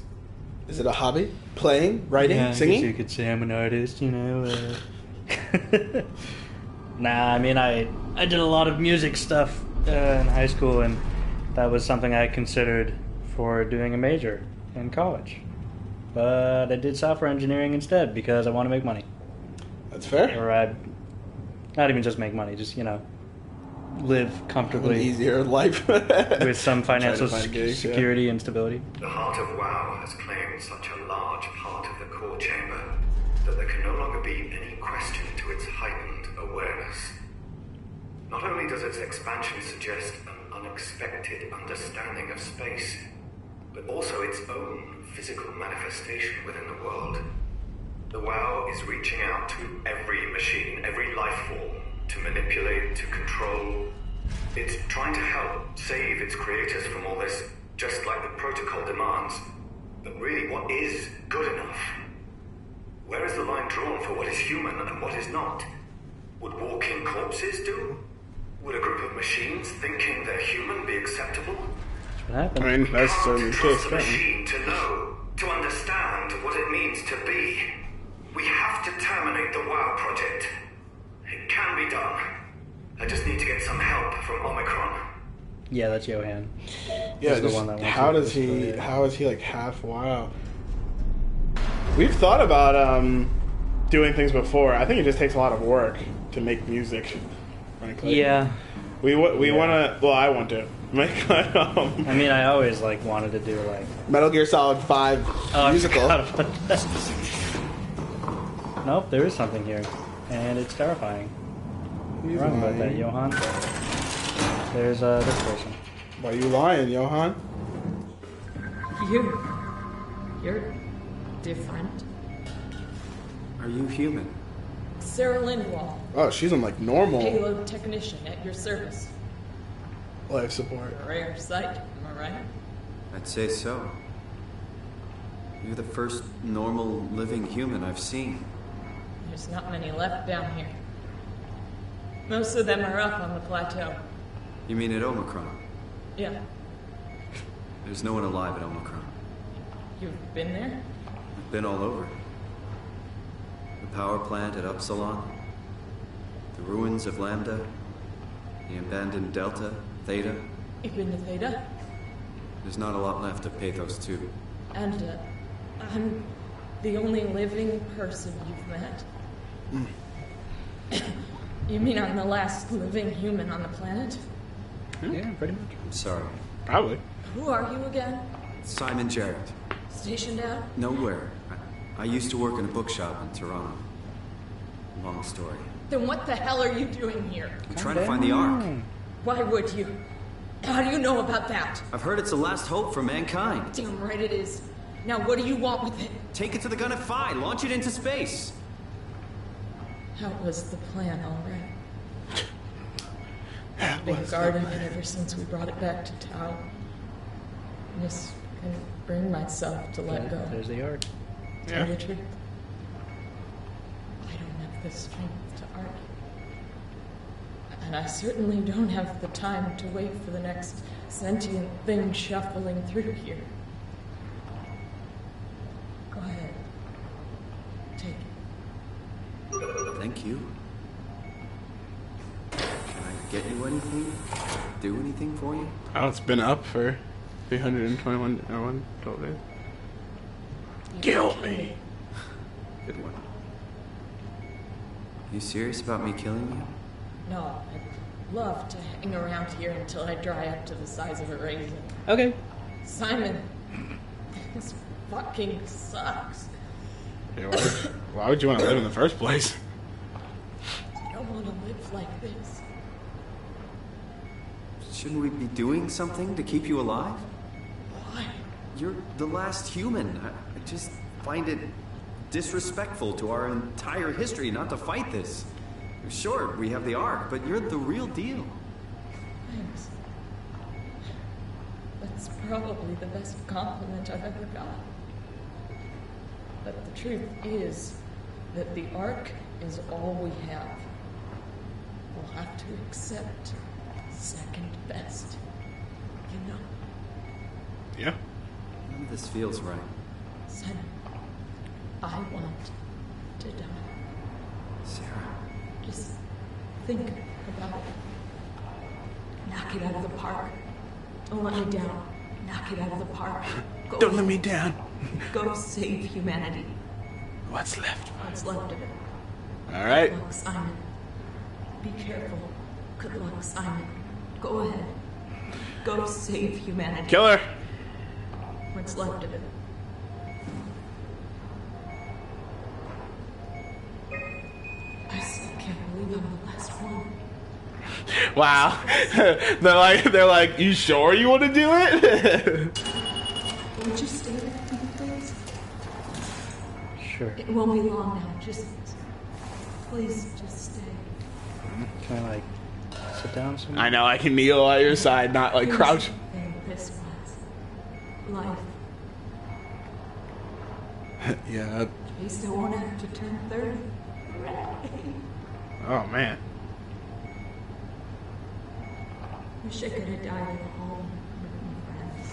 Is it a hobby? Playing? Writing? Singing? I guess you could say I'm an artist, you know. Nah, I mean, I did a lot of music stuff in high school, and that was something I considered for doing a major in college. But I did software engineering instead because I want to make money. That's fair. Or not even just make money, just, live comfortably. An easier life. With some financial security and stability. The heart of WoW has claimed such a large part of the core chamber that there can no longer be any question to its heightened awareness. Not only does its expansion suggest an unexpected understanding of space, but also its own physical manifestation within the world. The WoW is reaching out to every machine, every life form, to manipulate, to control. It's trying to help save its creators from all this, just like the protocol demands. But really, what is good enough? Where is the line drawn for what is human and what is not? Would walking corpses do? Would a group of machines thinking they're human be acceptable? What happened? I mean, that's certainly the case. Trust a machine to know, to understand what it means to be. We have to terminate the WoW project. It can be done. I just need to get some help from Omicron. Yeah, that's Johan. Yeah, He's the one that wants how to does he? destroy it. How is he like half WoW? We've thought about doing things before. I think it just takes a lot of work to make music. Frankly. Yeah. We want to. Well, I want to make my I mean, I always wanted to do Metal Gear Solid 5 musical. I forgot about that. Nope, there is something here, and it's terrifying. You're wrong about that, Johan. There's this person. Why are you lying, Johan? You're different. Are you human? Sarah Lindwall, Oh, she's on normal payload technician at your service. life support. A rare sight, am I right? I'd say so. You're the first normal living human I've seen. There's not many left down here. Most of them are up on the plateau. You mean at Omicron? Yeah, There's no one alive at Omicron. you've been there? I've been all over. The power plant at Upsilon, the ruins of Lambda, the abandoned Delta, Theta. You've been to Theta? There's not a lot left of Pathos 2. And I'm the only living person you've met. You mean I'm the last living human on the planet? Yeah, pretty much. I'm sorry. Probably. Who are you again? Simon Jarrett. Stationed out? Nowhere. I used to work in a bookshop in Toronto. Long story. Then what the hell are you doing here? I'm trying to find the Ark. Why would you? How do you know about that? I've heard it's the last hope for mankind. Damn right it is. Now what do you want with it? Take it to the Gun at Phi. Launch it into space. That was the plan, all right. I've been guarding it ever since we brought it back to Tau. I just couldn't bring myself to let go. There's the Ark. Tell you the truth, I don't have the strength to argue. And I certainly don't have the time to wait for the next sentient thing shuffling through here. Go ahead. Take it. Thank you. Can I get you anything? Do anything for you? Oh, it's been up for 321 total days. Kill me. Good one. You serious about me killing you? No, I'd love to hang around here until I dry up to the size of a raisin. Okay. Simon, this fucking sucks. Yeah, why would you want to live in the first place? I don't want to live like this. Shouldn't we be doing something to keep you alive? Why? You're the last human. I just find it disrespectful to our entire history not to fight this. Sure, we have the Ark, but you're the real deal. Thanks. That's probably the best compliment I've ever got. But the truth is that the Ark is all we have. We'll have to accept second best. You know? Yeah. None of this feels right. Simon, I want to die. Sarah. Just think about it. Knock it out of the park. Don't let me down. Knock it out of the park. Go. Don't let me down. Go save humanity. What's left? What's left of it. All right. Good luck, Simon. Be careful. Good luck, Simon. Go ahead. Go save humanity. Killer. What's left of it. I still can't believe I'm the last one. Wow. they're like, you sure you want to do it? Would you stay with me, please? Sure. It won't be long now. Just, please, just stay. Can I, like, sit down somewhere? I know, I can kneel at your side, not like Here's crouch. the thing this was. Life. Yeah. At least I won't have to turn 30. Oh, man. Wish I could have died at home with my friends.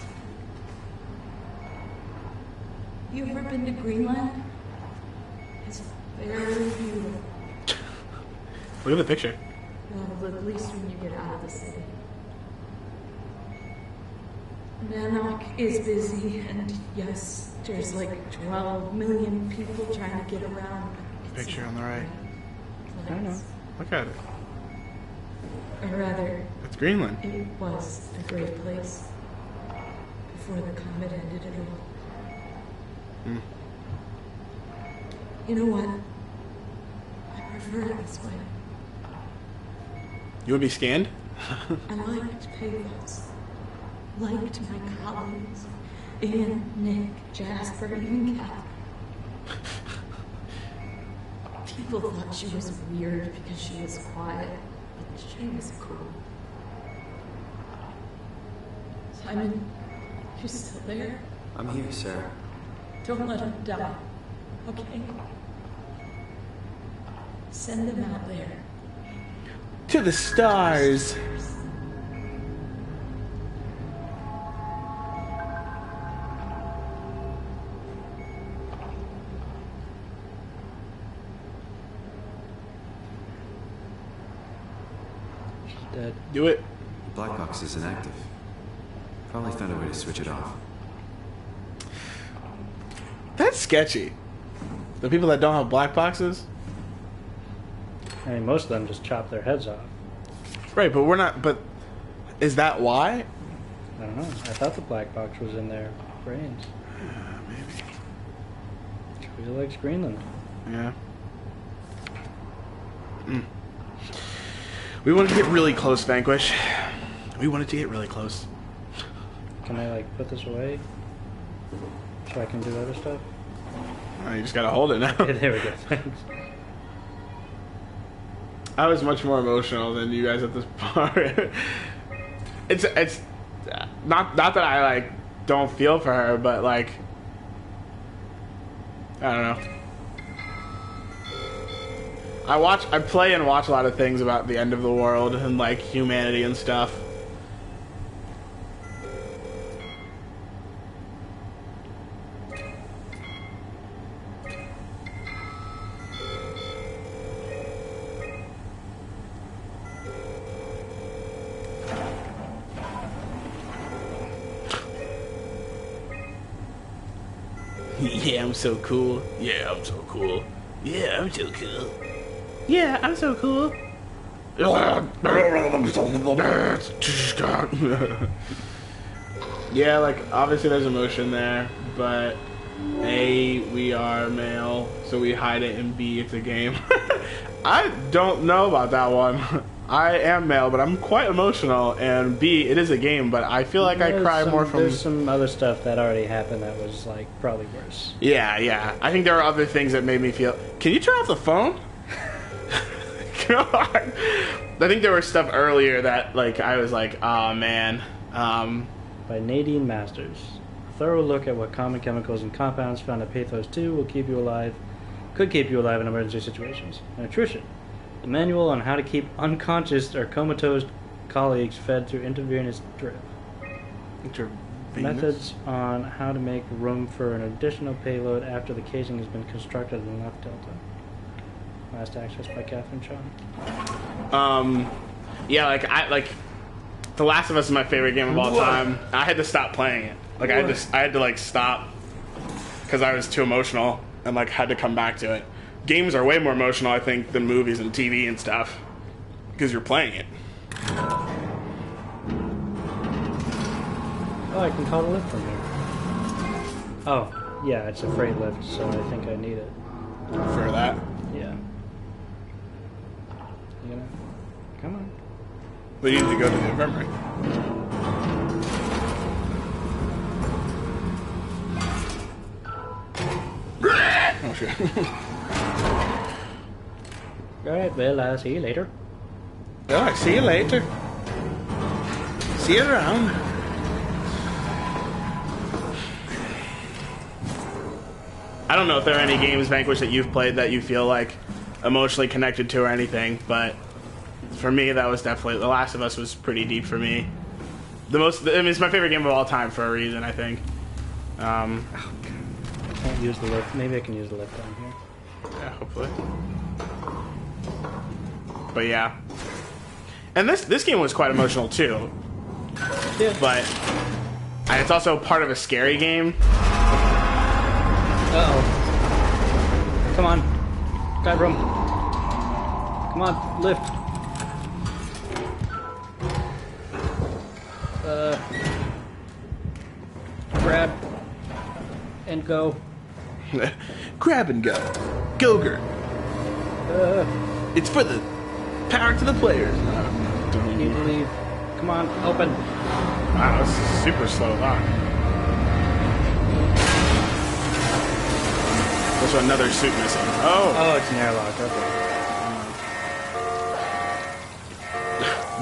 You ever been to Greenland? It's very beautiful. Look at the picture. Well, at least when you get out of the city. Nanook is busy, and yes, there's like 12 million people trying to get around. It's Picture on the right. I don't know. Look at it. Or rather, It's Greenland. it was a great place before the comet ended it all. You know what? I prefer it this way. You would be scanned? I liked Pathos. Liked my colleagues. Ian, Nick, Jasper, even Kat. People thought she was weird because she was quiet, but she was cool. Simon, you still there? I'm here, Sarah. Don't let him die, okay? Send him out there. To the stars. She's dead. Do it. The black box is inactive. Probably found a way to switch it off. That's sketchy. The people that don't have black boxes? I mean, most of them just chop their heads off. Right, but we're not. But is that why? I don't know. I thought the black box was in their brains. Maybe. She really likes Greenland. Yeah. We wanted to get really close, Vanquish. We wanted to get really close. Can I, like, put this away? So I can do other stuff? Oh, you just gotta hold it now. There we go. Thanks. I was much more emotional than you guys at this part. it's not that I like don't feel for her, but like I don't know. I play and watch a lot of things about the end of the world and like humanity and stuff. Yeah, I'm so cool. Yeah, I'm so cool. Yeah, I'm so cool. Yeah, I'm so cool. Yeah, like, obviously there's emotion there, but A, we are male, so we hide it, and B, it's a game. I don't know about that one. I am male, but I'm quite emotional, and B, it is a game, but I feel like I cry more from... There's some other stuff that already happened that was, like, probably worse. Yeah. I think there are other things that made me feel... Can you turn off the phone? I think there was stuff earlier that like I was like, oh man. By Nadine Masters. A thorough look at what common chemicals and compounds found at Pathos 2 will keep you alive, could keep you alive in emergency situations. Nutrition. A manual on how to keep unconscious or comatose colleagues fed through intravenous drip. Methods on how to make room for an additional payload after the casing has been constructed in left delta. Last access by Catherine Chung. Yeah, like The Last of Us is my favorite game of all time. I had to stop playing it. Like I had to like stop because I was too emotional and like had to come back to it. Games are way more emotional, I think, than movies and TV and stuff because you're playing it. Oh, I can call the lift from here. Oh, yeah, it's a freight lift, so I think I need it. For that? Yeah. You gonna... Come on. We need to go to the infirmary. Oh, shit. Alright, well, I'll see you later. Alright, see you later. See you around. I don't know if there are any games, Vanquish, that you've played that you feel like emotionally connected to or anything, but for me, that was definitely... The Last of Us was pretty deep for me. It's my favorite game of all time for a reason, I think. Oh, God. I can't use the lift. Maybe I can use the lift down here. Yeah, hopefully. But yeah. And this game was quite emotional, too. Yeah. But it's also part of a scary game. Uh-oh. Come on. Got room. Come on, lift. Grab. And go. Grab and go. Go-gurt. It's for the power to the players. You need to leave. Come on, open. Wow, this is super slow lock. There's another suit missing. Oh, it's an airlock. Okay.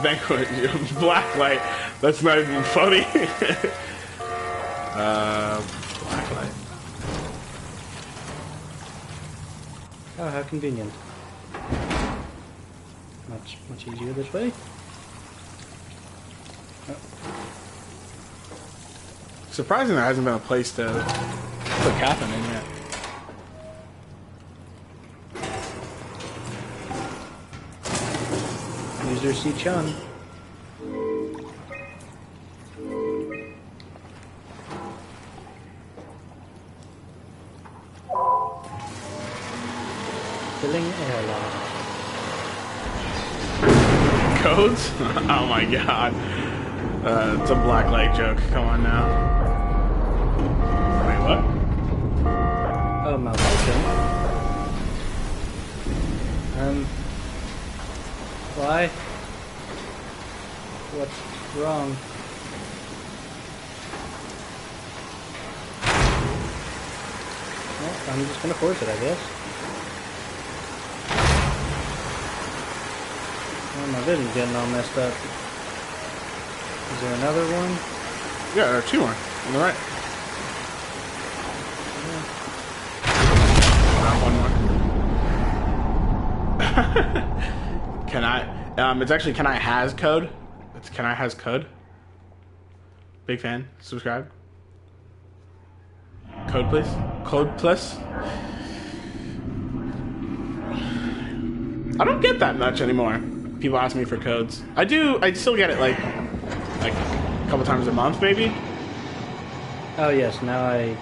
Vanquish, Blacklight. That's not even funny. Blacklight. Oh, how convenient. Much easier this way. Oh. Surprising there hasn't been a place to put Catherine in yet. User C. Chun. Filling airlock. Codes? Oh my god. It's a Blacklight joke. Come on now. Wait, what? Oh, malfunction. Why? What's wrong? Well, I'm just gonna force it, I guess. Oh, my vision's getting all messed up. Is there another one? Yeah, there are two more on the right. One more. Can I? It's actually Can I Has Code. It's Can I Has Code. Big fan. Subscribe. Code, please. Code, plus. I don't get that much anymore. People ask me for codes. I do. I still get it like a couple times a month, maybe. Oh yes. Now I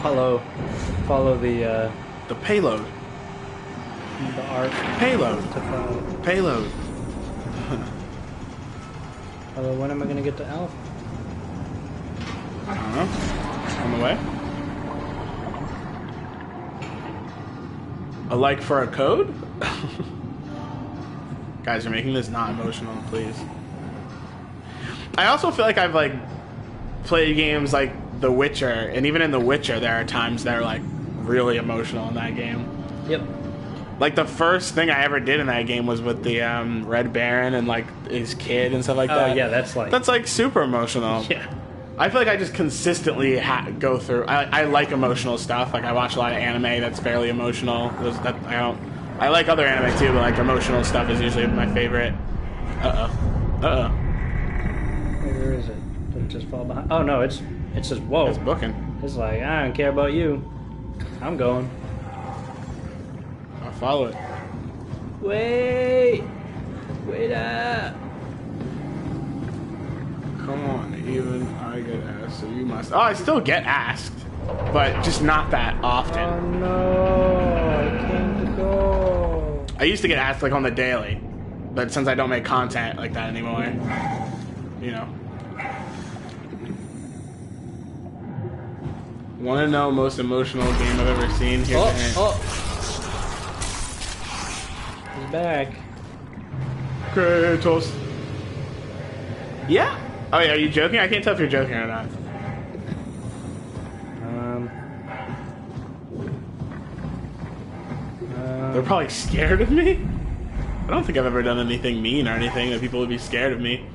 follow the payload. The art. Payload. Payload. Although, when am I going to get to Alpha? I don't know. On the way. A like for a code? Guys, you're making this not emotional, please. I also feel like I've like played games like The Witcher, and even in The Witcher, there are times that are like really emotional in that game. Yep. Like the first thing I ever did in that game was with the Red Baron and like his kid and stuff like that. Oh yeah, that's like super emotional. Yeah. I feel like I just consistently go through. I like emotional stuff. Like I watch a lot of anime that's fairly emotional. I like other anime too, but like emotional stuff is usually my favorite. Where is it? Did it just fall behind? Oh no, it's just whoa. It's booking. It's like I don't care about you. I'm going. I'll follow it. Wait up. Come on, even I get asked, so you must. Oh, I still get asked, but just not that often. Oh no, I can't go. I used to get asked like on the daily, but since I don't make content like that anymore, you know. Want to know most emotional game I've ever seen? Here's the hint. He's back. Kratos. Yeah. Oh yeah, are you joking? I can't tell if you're joking or not. They're probably scared of me? I don't think I've ever done anything mean or anything that people would be scared of me.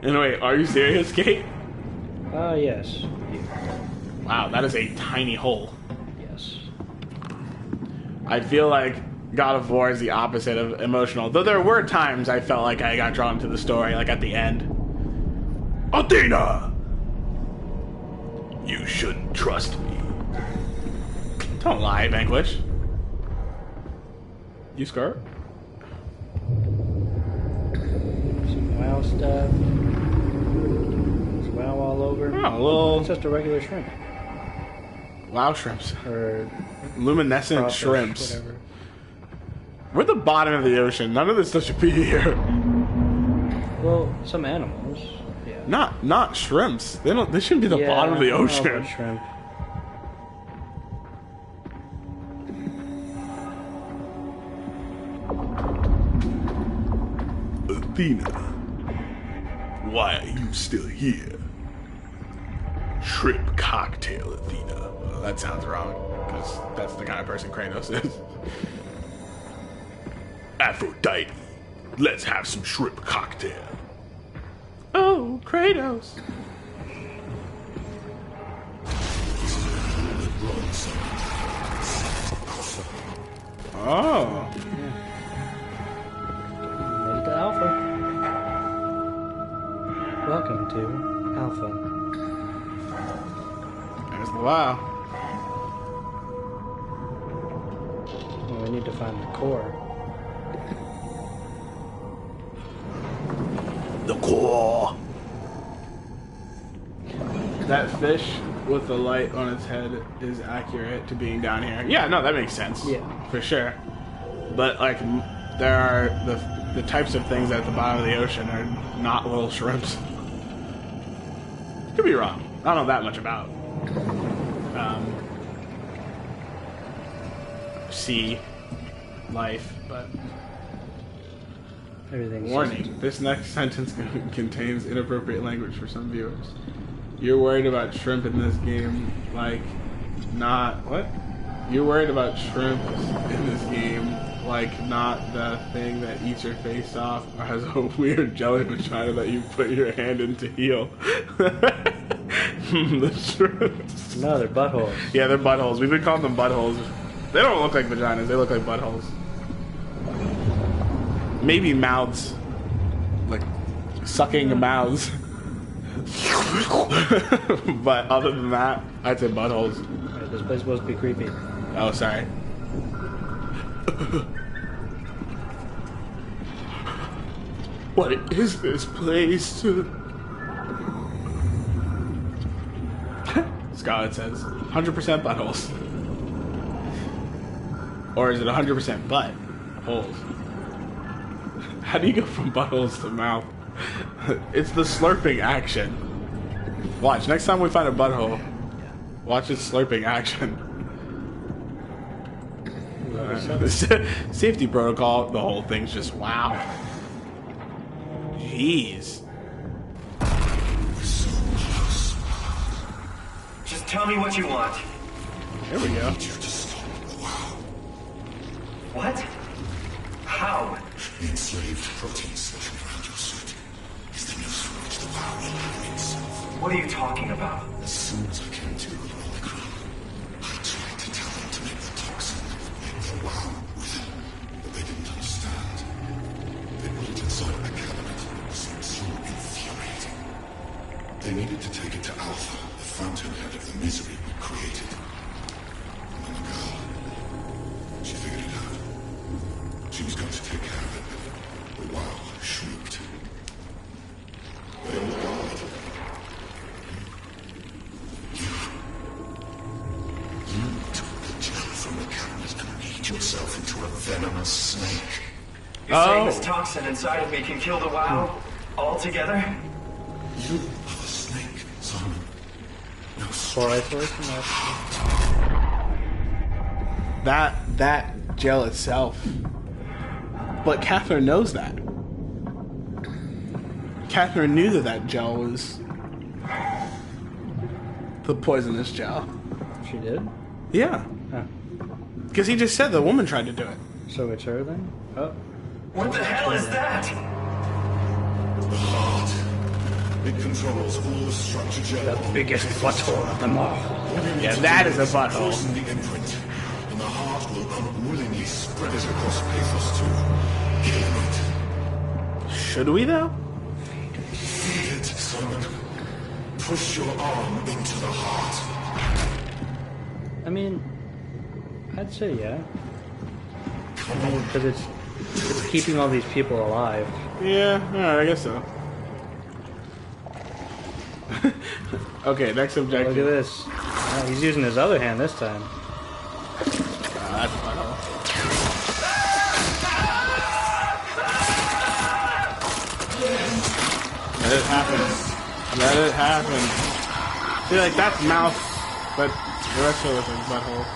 Anyway, are you serious, Kate? Yes. Wow, that is a tiny hole. Yes. I feel like God of War is the opposite of emotional. Though there were times I felt like I got drawn to the story, like at the end. Athena! You shouldn't trust me. Don't lie, Vanquish. You scar? Some WoW stuff. There's WoW all over. Oh, a little... It's just a regular shrimp. WoW shrimps. Or... luminescent crawfish, shrimps. Whatever. We're at the bottom of the ocean. None of this stuff should be here. Well, some animals. Yeah. Not shrimps. They shouldn't be the bottom of the ocean. I don't know about shrimp. Athena, why are you still here? Shrimp cocktail, Athena. Well, that sounds wrong, because that's the kind of person Kratos is. Aphrodite, let's have some shrimp cocktail. Oh, Kratos. Oh. Made it to Alpha. Welcome to Alpha. There's the WoW. Well, we need to find the core. The core. That fish with the light on its head is accurate to being down here. Yeah, no, that makes sense. Yeah. For sure. But, like, there are the types of things at the bottom of the ocean are not little shrimps. Could be wrong. I don't know that much about sea life, but... Everything's Warning, this next sentence contains inappropriate language for some viewers. You're worried about shrimp in this game, like, not... What? You're worried about shrimp in this game, like, not the thing that eats your face off or has a weird jelly vagina that you put your hand in to heal. The shrimps. No, they're buttholes. Yeah, they're buttholes. We've been calling them buttholes. They don't look like vaginas, they look like buttholes. Maybe mouths. Like, sucking mouths. But other than that, I'd say buttholes. Right, this place is supposed to be creepy. Oh, sorry. What is this place? Scarlet says 100% buttholes. Or is it 100% butt holes? How do you go from buttholes to mouth? It's the slurping action. Watch, next time we find a butthole, watch its slurping action. Safety protocol, the whole thing's just wow. Jeez. Just tell me what you want. There we go. What? How? The enslaved protein section around your suit is the noose from which the WoW will liberate itself. What are you talking about? As soon as I came to Omicron, I tried to tell them to make the toxin, make the WoW with it, but they didn't understand. They put it inside a cabinet, so it's so infuriating. They needed to take it to Alpha, the fountainhead of the misery we created. And then the girl, she figured it out. She was going to take care of it, but the WoW shrieked. They all died. You took the gel from the cabinet and made yourself into a venomous snake. You're saying this toxin inside of me can kill the WoW altogether? You are the snake, Simon. No For isolation, That gel itself. But Catherine knows that. Catherine knew that gel was the poisonous gel. She did? Yeah. Because he just said the woman tried to do it. So it's her then? Oh. What the hell is that? The heart. It controls all the structure gel. The biggest butthole of them all. Yeah, that is a butthole. Poison the imprint, and the heart will unwillingly spread it across Pathos to kill it. Should we though? Feed it, Simon. Push your arm into the heart. I mean, I'd say yeah. Come on. Because it's keeping all these people alive. Yeah, alright, I guess so. Okay, next objective. Look at this. Oh, he's using his other hand this time. That's butthole. Let it happen. Let it happen. See, like, that's mouth, but the rest of it looks like butthole.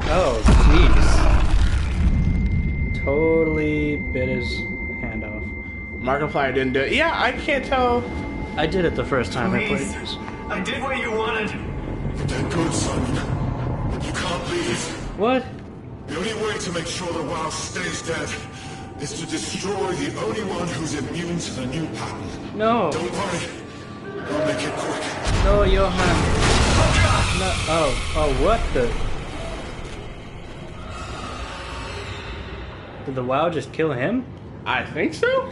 Oh, jeez. Totally bit his hand off. Markiplier didn't do it. Yeah, I can't tell. I did it the first time I played this. I did what you wanted. They're good, Simon. You can't leave. What? The only way to make sure the WoW stays dead is to destroy the only one who's immune to the new pattern. No. Don't worry. I'll make it quick. No, Johan. No. Oh, what the? Did the WoW just kill him? I think so.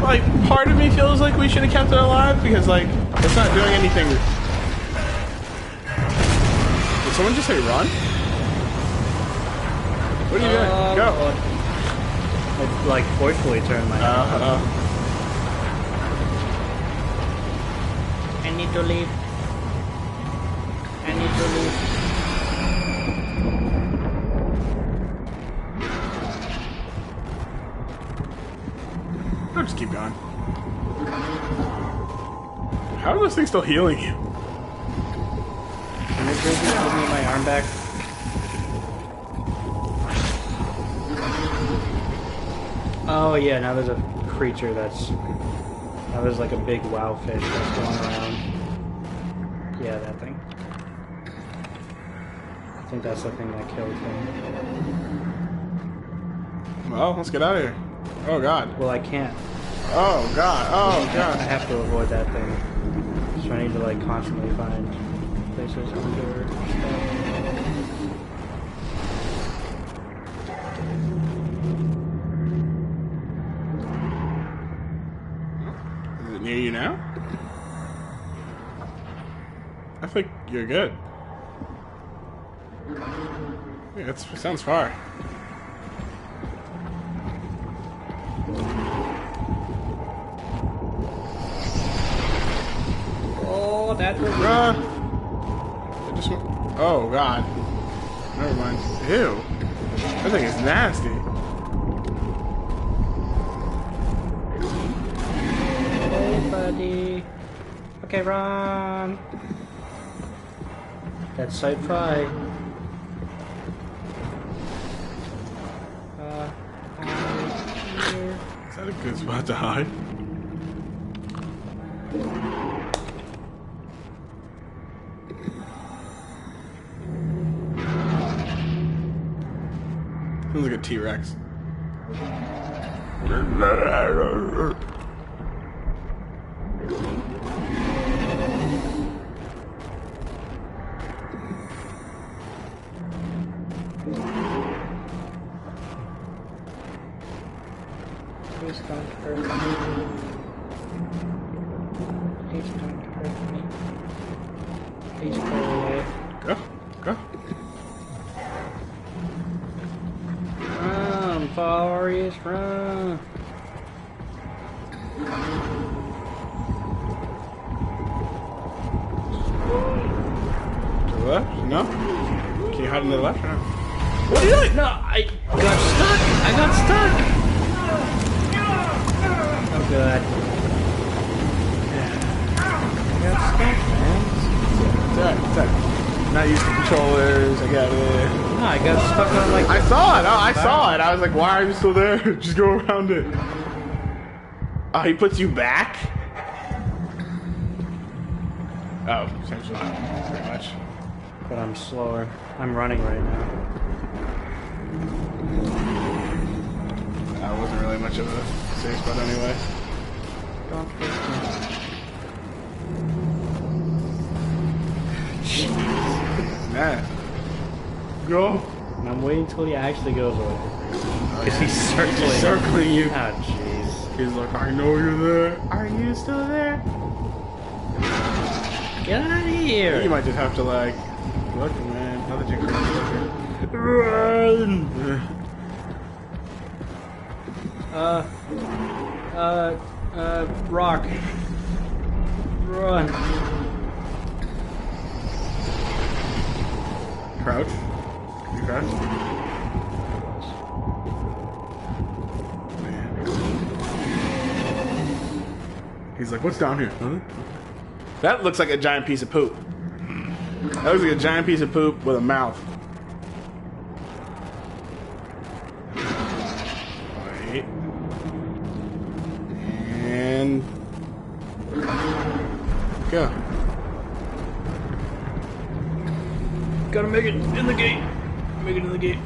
Like, part of me feels like we should have kept it alive because, like, it's not doing anything. Did someone just say run? What are you doing? Go. I, like, forcefully turned my head. I need to leave. I need to leave. I'll just keep going. How is this thing still healing you? Can I just give me my arm back? Oh yeah, now there's a creature that's... Now there's like a big WoW fish that's going around. Yeah, that thing. I think that's the thing that killed him. Well, let's get out of here. Oh god. Well, I can't. Oh god. Oh god. I have to avoid that thing. So I need to like constantly find places under stuff. Is it near you now? I think you're good. Yeah, it sounds far. Oh, that was It just went, oh god. Never mind. Ew. That thing is nasty. Hey, buddy. Okay, run. That's sci-fi. Is that a good spot to hide? Sounds like a T-Rex. Please don't hurt me. Please don't hurt me. Please go away. Go, go. Run, Forrest, run. To the left? No? Can you hide in the left or no? What are you doing? No, I got stuck. I got stuck. Oh, God. I got stuck, man. It's alright, it's alright. Not used to controllers, I got it. No, I got stuck on like... I saw it, I saw it. I was like, why are you still there? Just go around it. Oh, he puts you back? Oh, essentially. Very much. But I'm slower. I'm running right now. That wasn't really much of a safe spot anyway. Don't hurt me. Nah. Go. And I'm waiting until he actually goes over. Because he's circling. He's circling you. Oh, jeez. He's like, I know you're there. Are you still there? Get out of here. You might just have to like, look, man. How did you Run. Rock. Run. Crouch. You crouch? Man. He's like, what's down here? Huh? That looks like a giant piece of poop. That looks like a giant piece of poop with a mouth. Wait. And go. Gotta make it in the gate. Make it in the gate.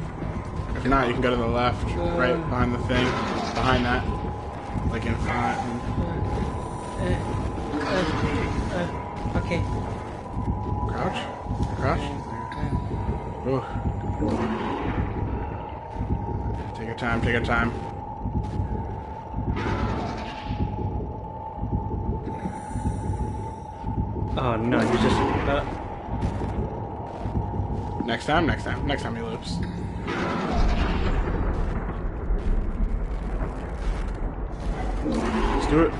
If not, you can go to the left, right behind the thing, behind that, like in front. Okay. Crouch, crouch. Oh. Take your time. Take your time. Oh no, you just. Next time he loops. Let's do it.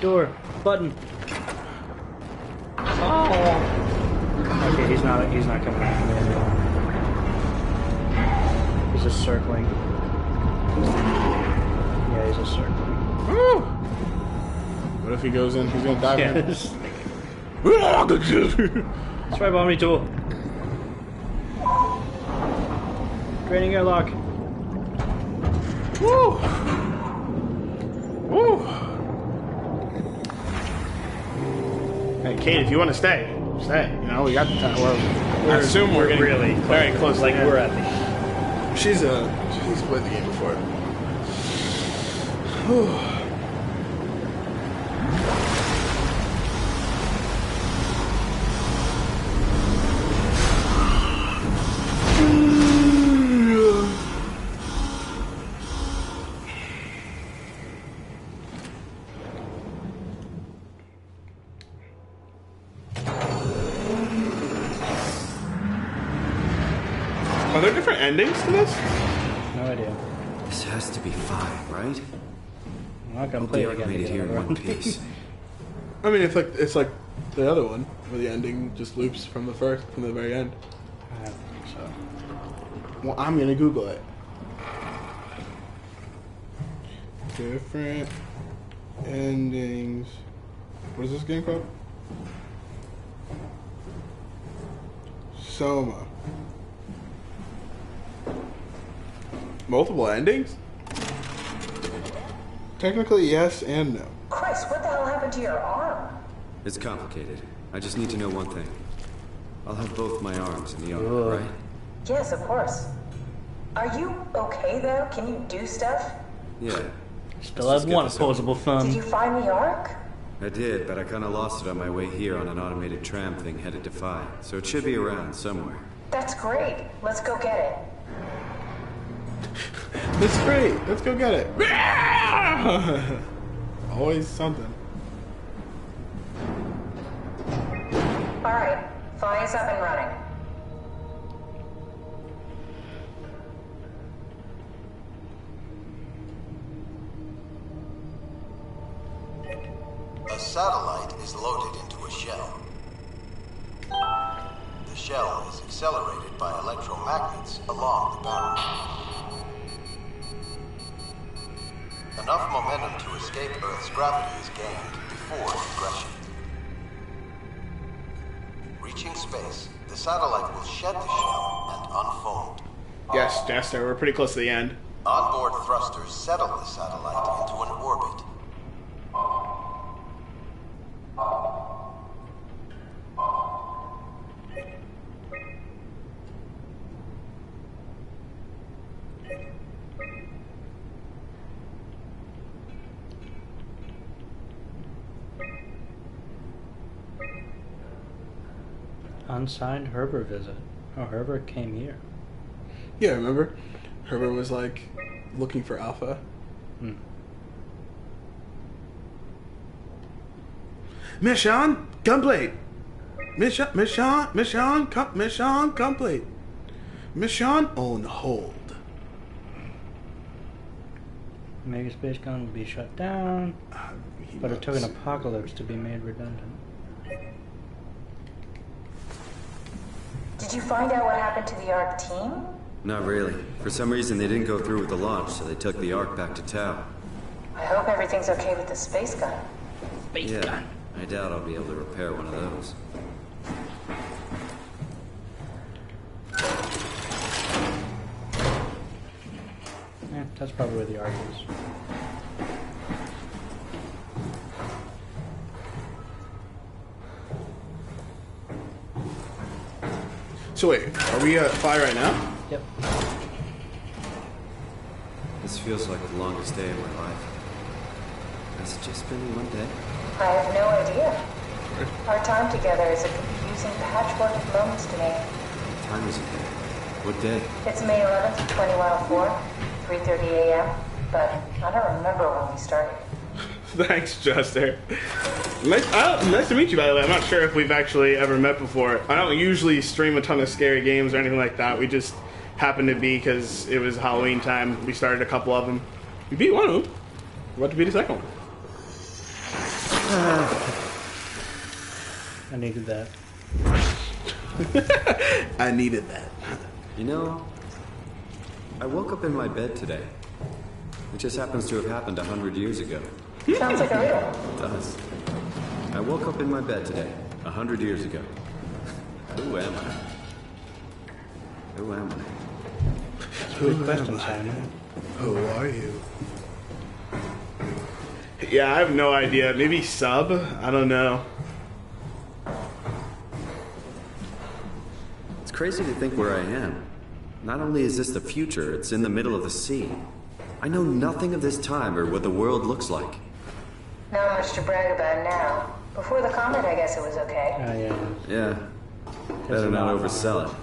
Door, button. Oh. Okay, he's not coming after me anymore. He's just circling. Yeah, he's just circling. Woo! What if he goes in? He's gonna dive in. It's right behind me, tool. Draining airlock. Woo! Woo! Hey, Kate, if you want to stay. You know, we got the time. I assume we're getting really very close. Like we're at the. She's played the game before. Whew. Are there different endings to this? No idea. This has to be 5, right? I'm not gonna play it again. Made it here in one piece. I mean, it's like the other one, where the ending just loops from the very end. I don't think so. Well, I'm gonna Google it. Different endings What is this game called? SOMA. Multiple endings? Technically, yes and no. Chris, what the hell happened to your arm? It's complicated. I just need to know one thing. I'll have both my arms in the arm, right? Yes, of course. Are you okay, though? Can you do stuff? Yeah. Still have one opposable thumb. Did you find the Ark? I did, but I kind of lost it on my way here on an automated tram thing headed to Phi, so it should be around somewhere. That's great. Let's go get it. That's great. Let's go get it. Always something. All right. Phi is up and running. A satellite is loaded into a shell. The shell is accelerated by electromagnets along the power. Enough momentum to escape Earth's gravity is gained before regression. Reaching space, the satellite will shed the shell and unfold. Yes, Jester, we're pretty close to the end. Onboard thrusters settle the satellite into an orbit. Unsigned Herbert visit. Oh, Herbert came here. Yeah, remember? Herbert was like looking for Alpha. Mission complete. Mission complete. Mission on hold. Mega Space Gun will be shut down, but it took an apocalypse to be made redundant. Did you find out what happened to the Ark team? Not really. For some reason, they didn't go through with the launch, so they took the Ark back to Tau. I hope everything's okay with the space gun. Yeah, I doubt I'll be able to repair one of those. Yeah, that's probably where the Ark is. So wait, are we at Phi right now? Yep. This feels like the longest day of my life. Has it just been one day? I have no idea. Our time together is a confusing patchwork of moments to me. What time is it there? What day? It's May 11th, 2004, 3:30 a.m., but I don't remember when we started. Thanks, Jester. Nice to meet you, by the way. I'm not sure if we've actually ever met before. I don't usually stream a ton of scary games or anything like that. We just happened to be because it was Halloween time. We started a couple of them. We beat one of them. We're about to beat the second one. I needed that. I needed that. You know, I woke up in my bed today. It just happens to have happened 100 years ago. Sounds like a riddle. It does. I woke up in my bed today, 100 years ago. Who am I? Who am I? Good question, Simon. Who are you? Yeah, I have no idea. Maybe sub? I don't know. It's crazy to think where I am. Not only is this the future, it's in the middle of the sea. I know nothing of this time or what the world looks like. Not much to brag about now. Before the comet, I guess it was okay. Yeah. Better not oversell it.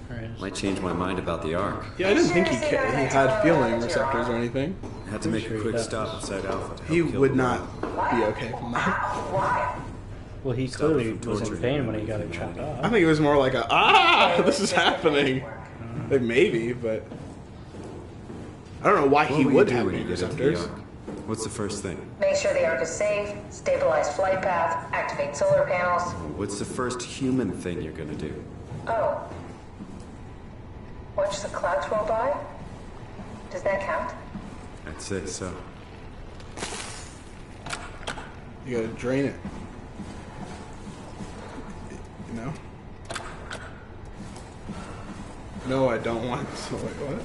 Right. Might change my mind about the Ark. Yeah, I didn't think he had feeling receptors or anything. I had to make a quick stop inside Alpha to help He kill would the not world. be okay from that. Well, he clearly was in pain when he got it chopped off. I think it was more like this is happening. Like maybe, but I don't know why he would have any receptors. What's the first thing? Make sure the Ark is safe, stabilize flight path, activate solar panels. What's the first human thing you're gonna do? Oh. Watch the clouds roll by? Does that count? I'd say so. You gotta drain it. You know? No, I don't want so wait, what?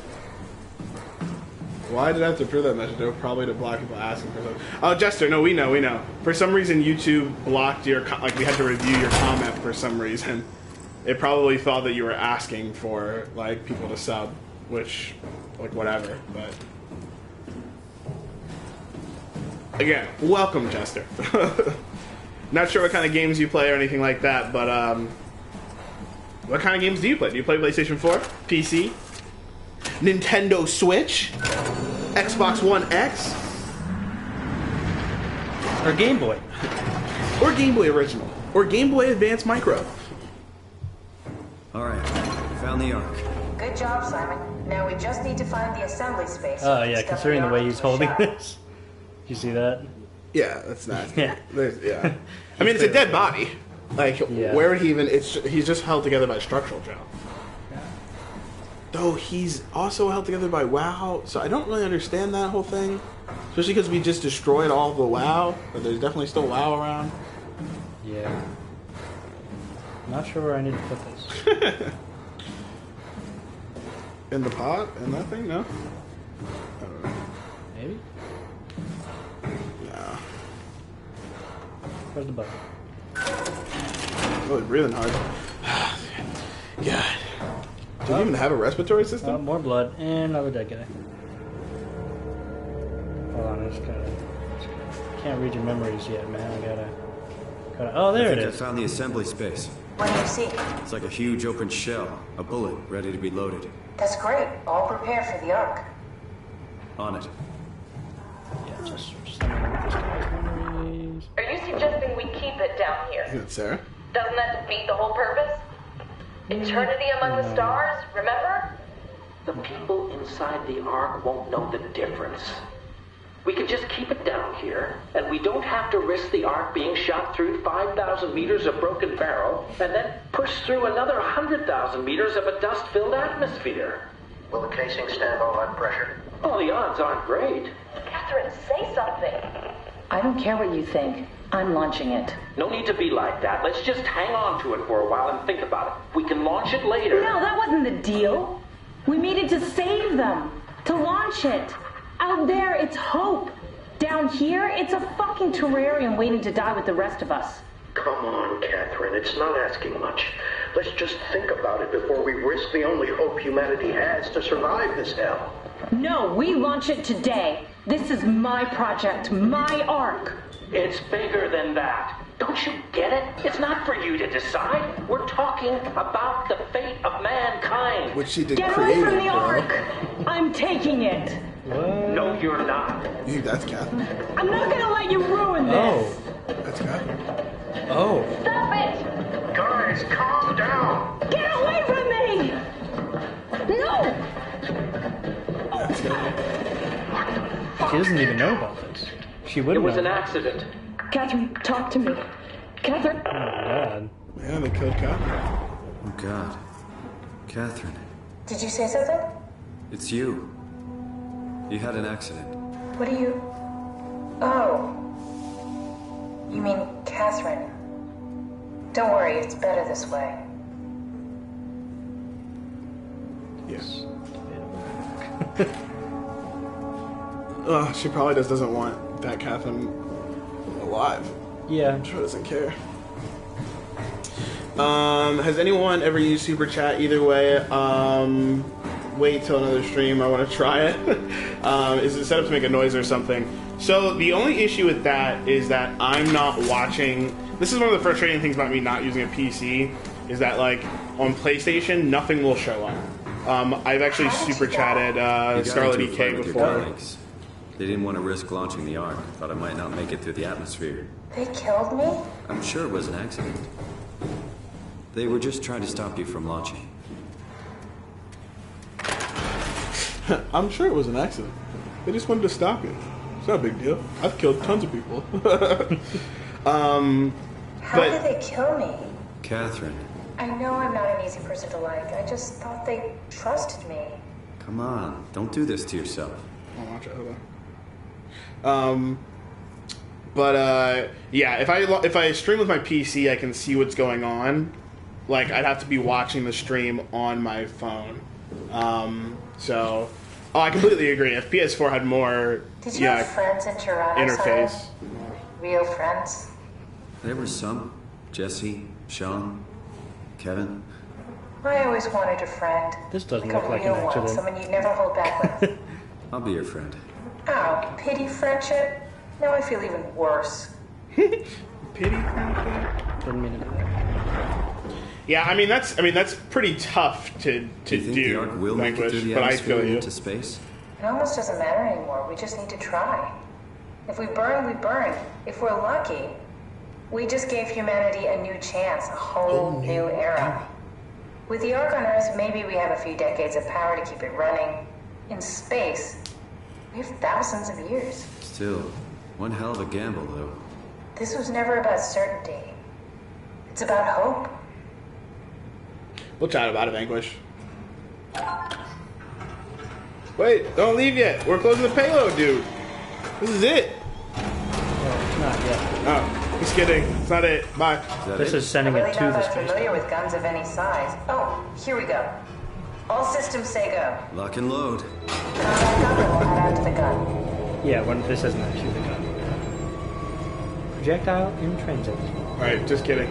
Why did I have to prove that message? They were probably to block people asking for something. Oh, Jester, no, we know. For some reason, YouTube blocked your like we had to review your comment for some reason. It probably thought that you were asking for like people to sub, which like whatever. But again, welcome, Jester. Not sure what kind of games you play or anything like that, but what kind of games do you play? Do you play PlayStation 4, PC, Nintendo Switch, Xbox One X, or Game Boy, or Game Boy Original, or Game Boy Advance Micro? All right, found the Ark. Good job, Simon. Now we just need to find the assembly space. Oh yeah, considering the way he's holding this. You see that? Yeah, that's not. Yeah. Yeah. I mean, it's a dead body. Like, where would he even... he's just held together by structural gel. Yeah. Though he's also held together by WoW, so I don't really understand that whole thing. Especially because we just destroyed all the WoW, but there's definitely still WoW around. Yeah. Not sure where I need to put this. In the pot? In that thing? No? I don't know. Maybe? Yeah. Where's the button? Really breathing hard. God. Do you even have a respiratory system? More blood and another dead guy. Hold on, I just gotta. Can't read your memories yet, man. I gotta. Oh, there it is. I found the assembly space. What do you see? It's like a huge open shell, a bullet ready to be loaded. That's great. All prepared for the Ark. On it. Yeah, just summon this guy's memories. Are you suggesting we keep it down here? Good, Sarah. Doesn't that defeat the whole purpose? Eternity among the stars, remember? The people inside the Ark won't know the difference. We can just keep it down here, and we don't have to risk the Ark being shot through 5,000 meters of broken barrel, and then push through another 100,000 meters of a dust-filled atmosphere. Will the casing stand all that pressure? Oh, the odds aren't great. Catherine, say something. I don't care what you think. I'm launching it. No need to be like that. Let's just hang on to it for a while and think about it. We can launch it later. No, that wasn't the deal. We needed to save them. To launch it. Out there, it's hope. Down here, it's a fucking terrarium waiting to die with the rest of us. Come on, Catherine. It's not asking much. Let's just think about it before we risk the only hope humanity has to survive this hell. No, we launch it today. This is my project, my Ark. It's bigger than that. Don't you get it? It's not for you to decide. We're talking about the fate of mankind. Which she did Get create. away from the Ark! I'm taking it. What? No, you're not. You think that's Catherine? I'm not gonna let you ruin this. Oh. That's Catherine. Oh. Stop it! Guys, calm down! Get away from me! No! That's Catherine. She doesn't even know about this. She wouldn't. It was know. an accident. Catherine, talk to me. Catherine. Oh my God. Yeah, they killed Catherine. Oh, God. Catherine, Did you say something? it's you. You had an accident. What do you... Oh. You mean Catherine. Don't worry, it's better this way. Yes. She probably just doesn't want that Catherine alive. Yeah. I'm sure doesn't care. Has anyone ever used Super Chat? Either way, wait till another stream. I want to try it. Is it set up to make a noise or something? So the only issue with that is that I'm not watching. This is one of the frustrating things about me not using a PC. Is that like on PlayStation, nothing will show up. I've actually Super Chatted Scarlet EK before. They didn't want to risk launching the Ark. Thought it might not make it through the atmosphere. They killed me? I'm sure it was an accident. They were just trying to stop you from launching. I'm sure it was an accident. They just wanted to stop you. It's not a big deal. I've killed tons of people. How did they kill me? Catherine, I know I'm not an easy person to like. I just thought they trusted me. come on. Don't do this to yourself. I'll watch it. Hold on. But yeah, if I stream with my PC, I can see what's going on. Like, I'd have to be watching the stream on my phone. So, I completely agree. If PS4 had more, Did you have friends in Toronto? interface, Simon? Real friends? There were some. Jesse, Sean, Kevin. I always wanted a friend. This doesn't like look like a real an one, accident. someone you'd never hold back with. I'll be your friend. Oh, pity friendship? Now I feel even worse. pity friendship. Didn't mean to do that. Yeah, I mean that's pretty tough to Do you think do. the Ark will make it through the but I atmosphere feel and you. into space? It almost doesn't matter anymore. We just need to try. If we burn, we burn. If we're lucky, we just gave humanity a new chance, a whole new era. With the Ark on Earth, maybe we have a few decades of power to keep it running. In space, we have thousands of years. Still, one hell of a gamble, though. This was never about certainty. It's about hope. We'll chat about it, Vanquish. Wait, don't leave yet. We're closing the payload, dude. This is it. Oh, not yet. Oh, just kidding. It's not it. Bye. This is sending I'm it really to not the that space familiar station. with guns of any size. Oh, here we go. All systems say go. Lock and load. Combat gun, and we'll head out to the gun. Yeah, when this isn't actually the gun. Projectile in transit. Alright, just kidding.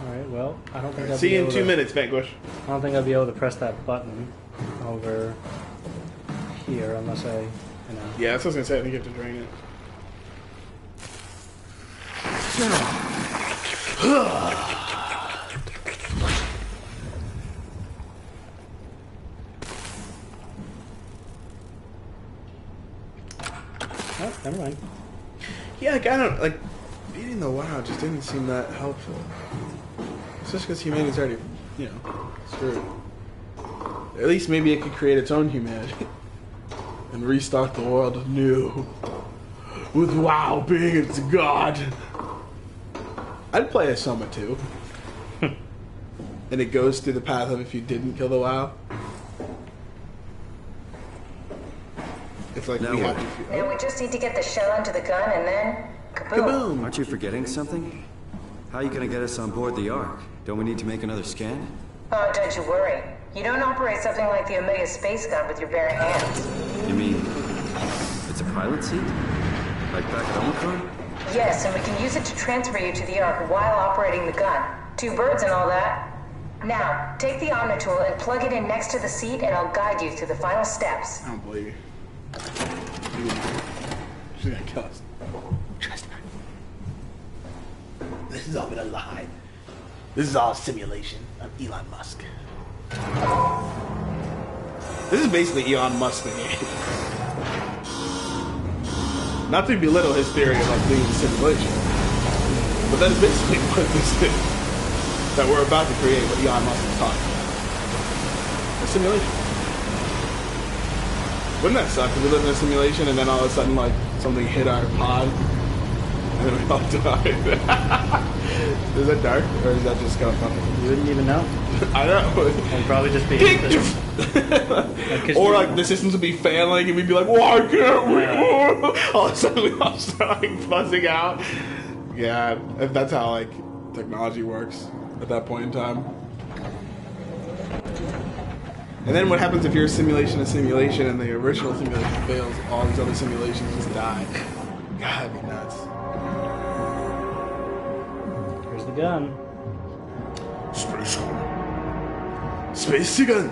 Alright, well, I don't think I'll See be you in able 2 to, minutes, Vanquish. I don't think I'll be able to press that button over here unless I, you know. Yeah, that's what I was gonna say. I think you have to drain it. Oh, never mind. Yeah, like, I don't like beating the WoW just didn't seem that helpful. Especially because humanity's already, you know, screwed. At least maybe it could create its own humanity and restart the world anew with WoW being its god. I'd play a SOMA too. And it goes through the path of if you didn't kill the WoW. It's like Now we what? have to. Now we just need to get the shell into the gun and then kaboom. Kaboom! Aren't you forgetting something? How are you gonna get us on board the Ark? Don't we need to make another scan? Oh, don't you worry. You don't operate something like the Omega space gun with your bare hands. You mean it's a pilot seat? Like back at Omicron? Yes, and we can use it to transfer you to the Ark while operating the gun. 2 birds and all that. Now, take the Omnitool and plug it in next to the seat and I'll guide you through the final steps. I don't believe you. She's gonna kill us. Trust her. This is all been a lie. This is all a simulation of Elon Musk. This is basically Elon Musk the game. Not to belittle his theory of like being a simulation, but that's basically what this is. That we're about to create what Elon Musk is talking about. A simulation. Wouldn't that suck if we lived in a simulation and then all of a sudden like something hit our pod and then we all died? Is that dark or is that just kind of funny? You wouldn't even know. I know. It'd probably just be. Or like the systems would be failing and we'd be like, why can't we? All of a sudden we all start like buzzing out. Yeah, if that's how like technology works at that point in time. And then what happens if your simulation is simulation and the original simulation fails? All these other simulations just die. God, that'd be nuts. Here's the gun. Space gun. Space gun.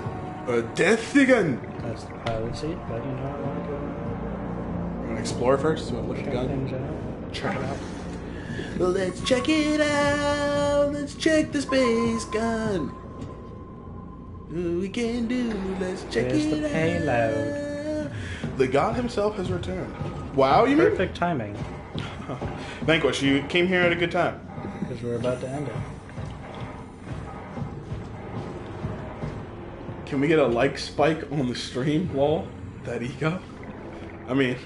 A death gun. That's the pilot seat, but you know, I want to go You want to explore first? You want to look at the check gun? things out. Check it out. Let's check it out. Let's check the space gun. We can do. Let's check There's it the out. payload. The god himself has returned. Wow, you mean? Perfect timing, Vanquish, you came here at a good time. because we're about to end it. Can we get a like spike on the stream, lol? That ego? I mean,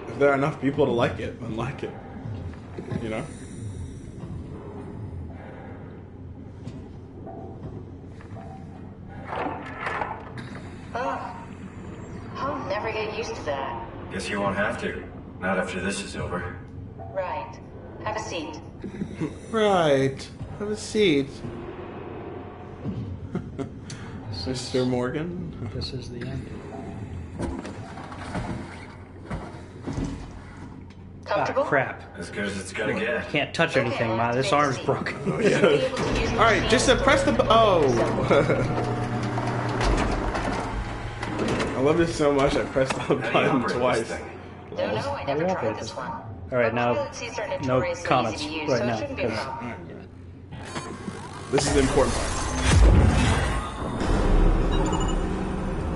if there are enough people to like it, then like it. You know? get used to that. Guess you won't have to. Not after this is over. Right. Have a seat. Right. Have a seat. Mr. Morgan. This is the end. Comfortable? Ah, crap. As good as it's gonna get. I can't touch anything, man. This arm's broken. Oh, yeah. Alright, just press the... Oh! I love this so much, I pressed the button twice. Don't know, I never tried this one. Alright, now, Pilot seats are no notoriously comments easy to use, right so now. it shouldn't be a problem. This is the important part.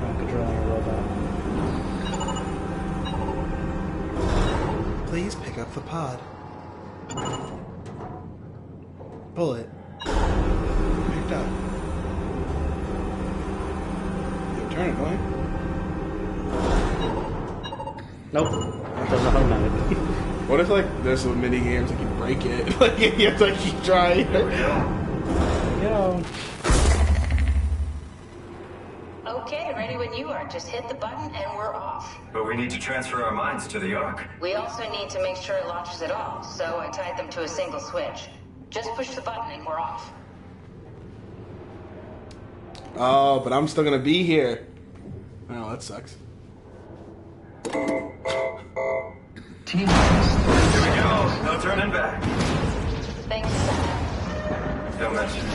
I'm controlling a robot. Please pick up the pod. Pull it. Picked up. You turn it, boy. Nope. It doesn't automatic. What if, like, there's some mini games like you break it? Like, you have to, like, keep trying. There we go. Yo. Okay, ready when you are. Just hit the button and we're off. But we need to transfer our minds to the Ark. We also need to make sure it launches at all, so I tied them to a single switch. Just push the button and we're off. Oh, but I'm still gonna be here. Oh, that sucks. Here we go. No turning back. Thanks, Sam. Don't mention it.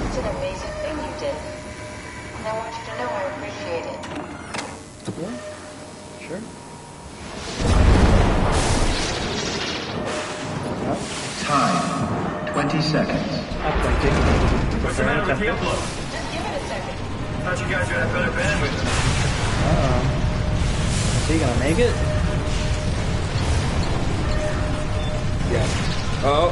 It's an amazing thing you did. And I want you to know I appreciate it. Yeah, sure. Time, 20 seconds. What's the matter with the upload? Just give it a second. Thought you guys would have better bandwidth. Is he gonna make it? Yeah. Oh.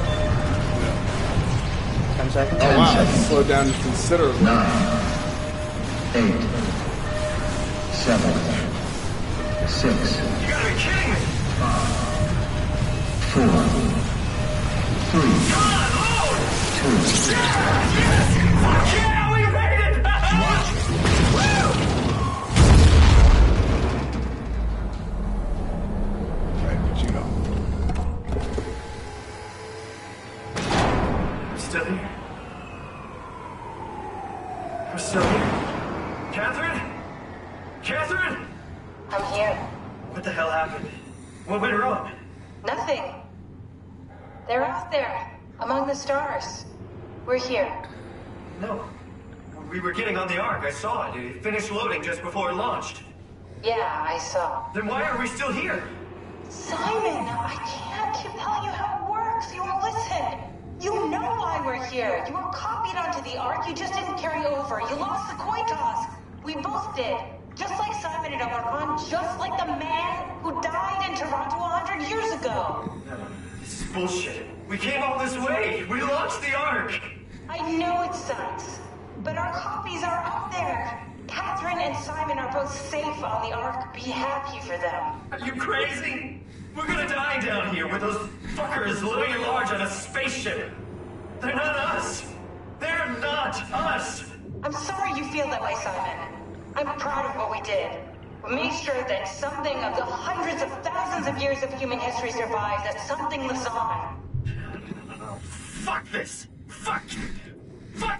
10 seconds? Oh, wow. That slowed down considerably. 9, 8, 7, 6. You gotta be kidding me! 5, 4, 3, 2. Fuck yeah, we made it! Right, but you know. Still here? We're still here? Catherine? Catherine? I'm here. What the hell happened? What went wrong? Nothing. They're out there, among the stars. We're here. No. We were getting on the Ark. I saw it. It finished loading just before it launched. Yeah, I saw. Then why are we still here? Simon, I can't keep telling you how it works. You won't listen. You know why we're here. You were copied onto the Ark. You just didn't carry over. You lost the coin toss. We both did. Just like Simon and Omicron. Just like the man who died in Toronto 100 years ago. No, this is bullshit. We came all this way. We launched the Ark. I know it sucks, but our copies are up there. Catherine and Simon are both safe on the Ark. Be happy for them. Are you crazy? We're gonna die down here with those fuckers living at large on a spaceship. They're not us. They're not us. I'm sorry you feel that way, Simon. I'm proud of what we did. We made sure that something of the hundreds of thousands of years of human history survived, that something lives on. Fuck this. Fuck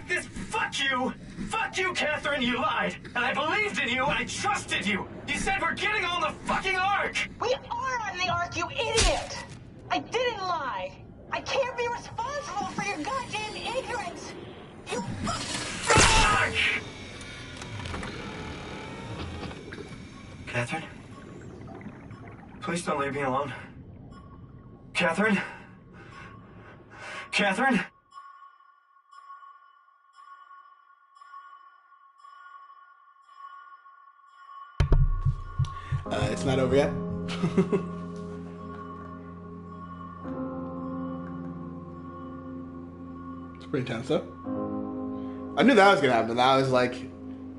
this! Fuck you! Fuck you, Catherine! You lied! And I believed in you, and I trusted you! You said we're getting on the fucking Ark! We are on the Ark, you idiot! I didn't lie! I can't be responsible for your goddamn ignorance! You fuck! Catherine? Please don't leave me alone. Catherine? Catherine? It's not over yet. It's pretty tense, though. I knew that was gonna happen. I was like,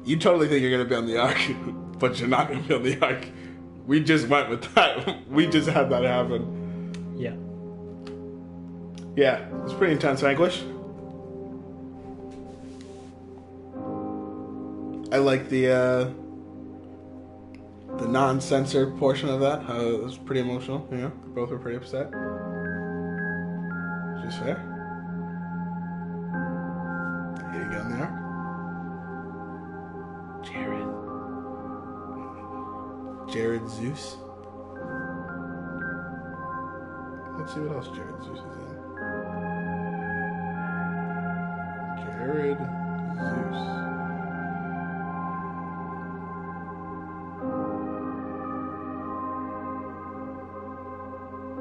you totally think you're gonna be on the Ark, but you're not gonna be on the Ark. We just went with that. We just had that happen. Yeah. Yeah, it's pretty intense, Vanquish. I like the non-censored portion of that. It was pretty emotional. You know, both were pretty upset. Which is fair. Here you go in there. Jared Zeus. Let's see what else Jared Zeus is in. Jared Zeus.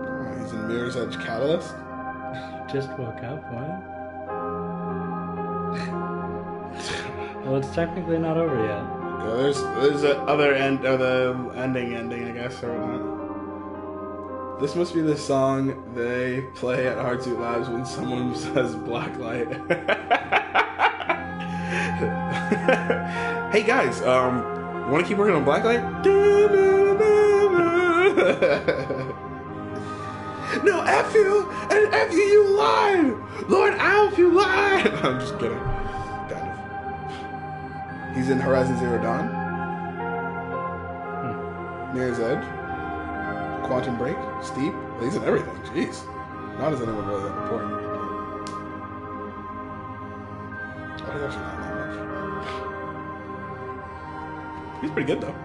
Oh, he's in Mirror's Edge Catalyst. Just woke up, what? Well, it's technically not over yet. Yeah, there's the other end, or the ending, I guess, or whatnot. This must be the song they play at Hardsuit Labs when someone says Blacklight. Hey guys, want to keep working on Blacklight? No, F you, and F you lied! Lord Alf, you lied! I'm just kidding. Kind of. He's in Horizon Zero Dawn. Mirror's Edge. Quantum Break. Steep. He's in everything. Jeez. Not as anyone really that important. Oh, he's actually not that much. He's pretty good, though.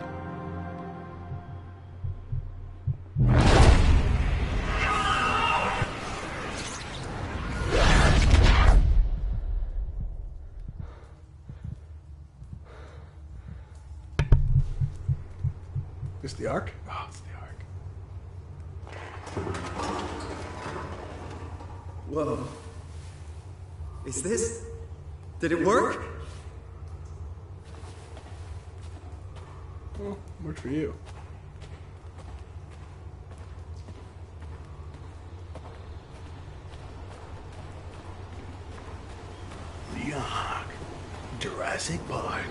Is the Ark? Oh, it's the Ark. Whoa. Is this... Did it work? Well, worked for you. The Ark. Jurassic Park.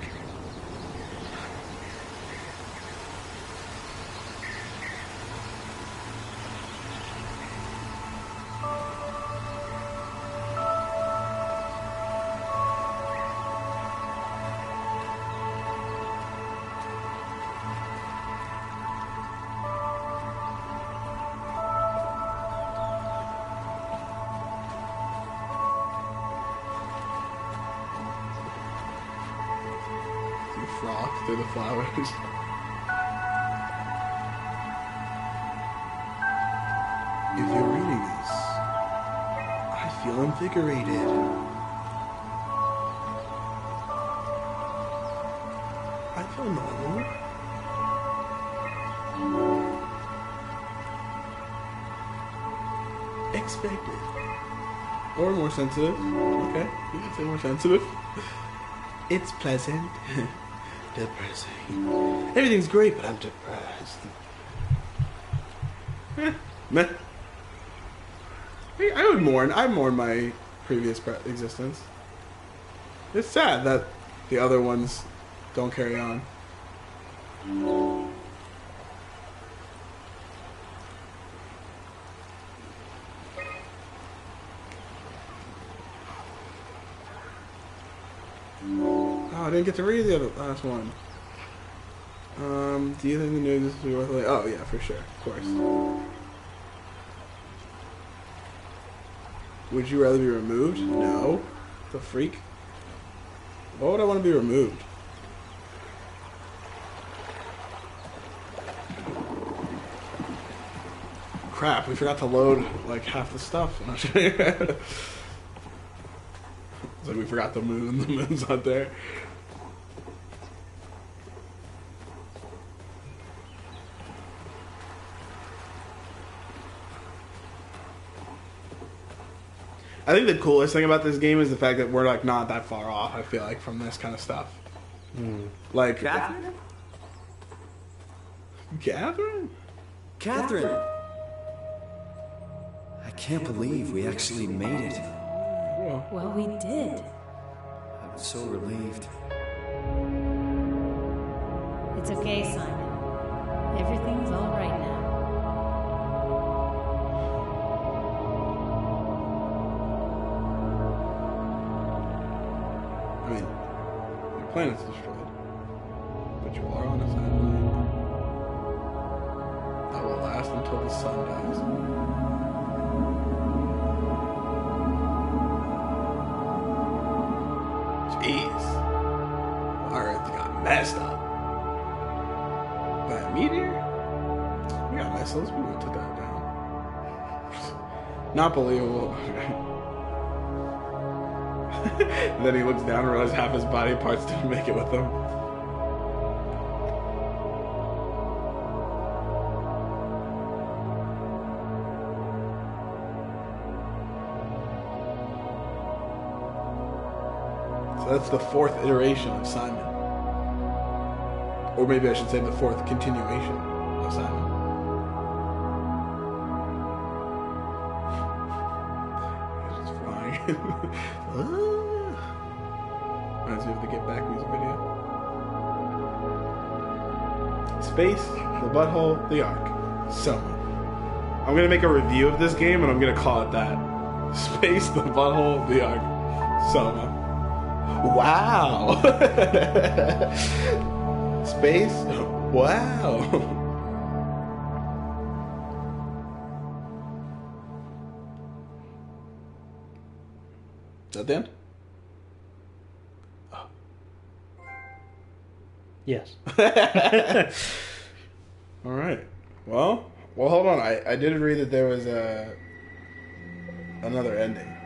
Froth through the flowers. If you're reading this, I feel invigorated. I feel normal. Expected. Or more sensitive. Okay, you can say more sensitive. It's pleasant. Depressing. Everything's great, but I'm depressed. Meh. I mourn my previous existence. It's sad that the other ones don't carry on. I didn't get to read the last one. Do you think the news is worth it? Oh yeah, for sure, of course. Would you rather be removed? No. The freak. Why would I want to be removed? Crap, we forgot to load like half the stuff. It's like we forgot the moon. The moon's not there. I think the coolest thing about this game is the fact that we're like not that far off, I feel like, from this kind of stuff. Like Catherine? Catherine? Catherine! I can't believe we actually made it. Well, we did. I'm so relieved. It's okay, Simon. Everything's all right now. I mean, your planet's destroyed, but you are on a satellite. that will last until the sun dies. Jeez. Our Earth got messed up. By a meteor? We got missiles. We went to that down. Not believable. Then he looks down and realizes half his body parts didn't make it with him. So that's the fourth iteration of Simon. Or maybe I should say the fourth continuation of Simon. He's just flying. Reminds me of the Get Back music video. Space, the butthole, the arc. SOMA. I'm gonna make a review of this game and I'm gonna call it that. Space, the butthole, the arc. SOMA. Wow. Space? Wow. Is that the end? Oh. Yes. All right. Well, hold on. I did read that there was another ending.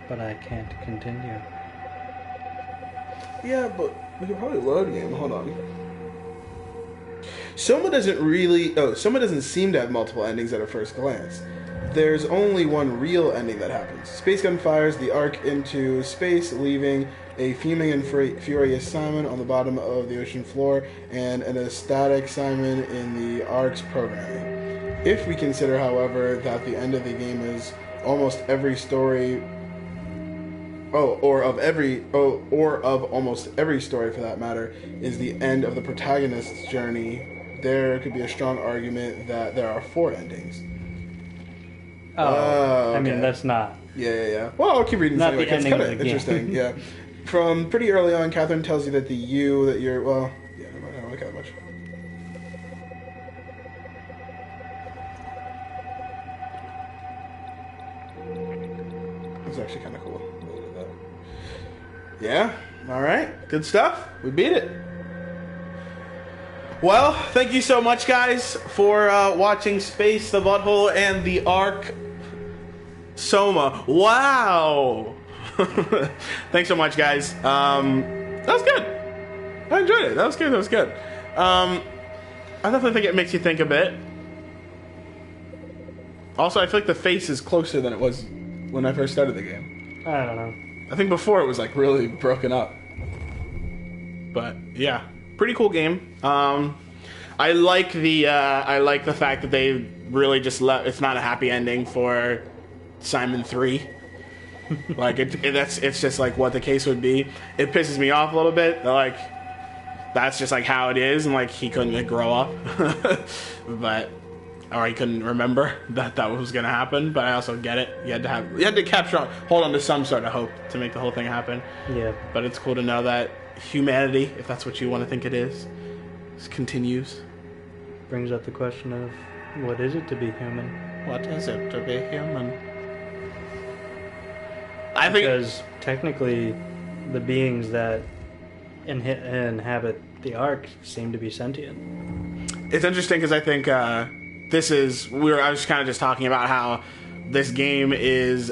But I can't continue. Yeah, but we could probably load game. Hold on. Soma doesn't seem to have multiple endings at a first glance. There's only one real ending that happens. Space gun fires the Ark into space, leaving a fuming and furious Simon on the bottom of the ocean floor and an ecstatic Simon in the Ark's programming. If we consider, however, that the end of the game is almost every story or of almost every story for that matter, is the end of the protagonist's journey, there could be a strong argument that there are 4 endings. I mean, that's not... Yeah. Well, I'll keep reading. Not anyway, the ending it's of kind the of interesting. Yeah. From pretty early on, Catherine tells you that the you that you're... Well, yeah, I don't like that much. It's actually kind of cool. Yeah, alright, good stuff. We beat it. Well, thank you so much, guys, for watching Space, the Butthole, and the Ark. SOMA. Wow! Thanks so much, guys. That was good. I enjoyed it. That was good. I definitely think it makes you think a bit. Also, I feel like the face is closer than it was when I first started the game. I don't know. I think before it was like really broken up. But yeah, pretty cool game. I like the fact that they really just it's not a happy ending for Simon 3. Like it's just like what the case would be. It pisses me off a little bit. Like that's just like how it is, and like he couldn't grow up, or he couldn't remember that was gonna happen. But I also get it. You had to hold on to some sort of hope to make the whole thing happen. Yeah. But it's cool to know that humanity, if that's what you want to think it is, continues. Brings up the question of what is it to be human? What is it to be human? Because technically, the beings that inhabit the Ark seem to be sentient. It's interesting because I think I was kind of just talking about how this game is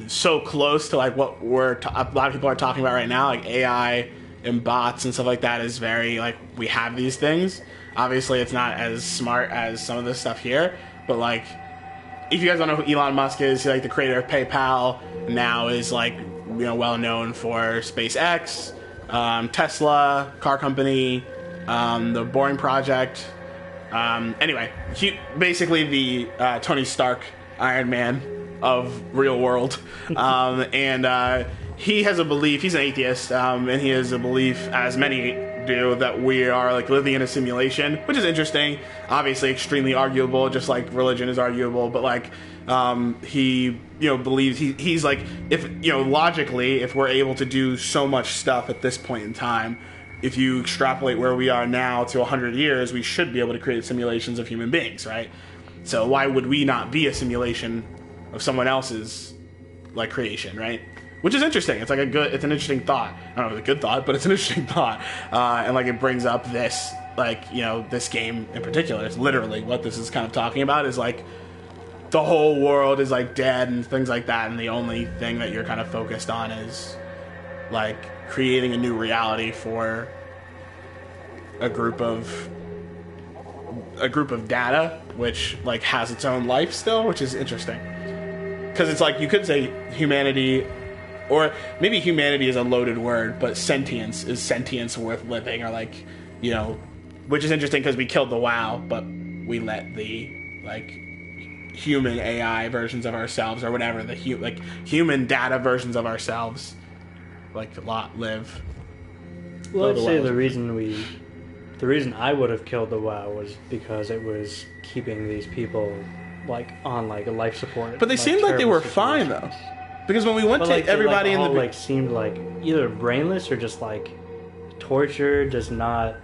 so close to like what a lot of people are talking about right now, like AI and bots and stuff like that is very like we have these things. Obviously, it's not as smart as some of this stuff here, but like if you guys don't know who Elon Musk is, he's like the creator of PayPal. Now is like well known for SpaceX, Tesla, car company, the Boring Project. Anyway, basically the Tony Stark Iron Man of real world. And he has a belief, he's an atheist, and he has a belief, as many do, that we are like living in a simulation, which is interesting. Obviously extremely arguable, just like religion is arguable, but like he believes he's like, if logically, if we're able to do so much stuff at this point in time, if you extrapolate where we are now to 100 years, we should be able to create simulations of human beings, right? So why would we not be a simulation of someone else's like creation, right? Which is interesting. It's like it's an interesting thought. I don't know if it's a good thought, but it's an interesting thought. And like it brings up this, like, you know, this game in particular. It's literally what this is kind of talking about is like the whole world is like dead and things like that, and the only thing that you're kind of focused on is like creating a new reality for a group of data, which like has its own life still, which is interesting. Because it's like you could say humanity, or maybe humanity is a loaded word, but sentience is sentience worth living, or like, you know, which is interesting because we killed the WoW, but we let the like human AI versions of ourselves, or whatever, the human data versions of ourselves, like live. Well, I'd say the reason I would have killed the WoW was because it was keeping these people like on like a life support. But they seemed like they were fine though, because when we went to everybody in the like seemed like either brainless or just like tortured, just not.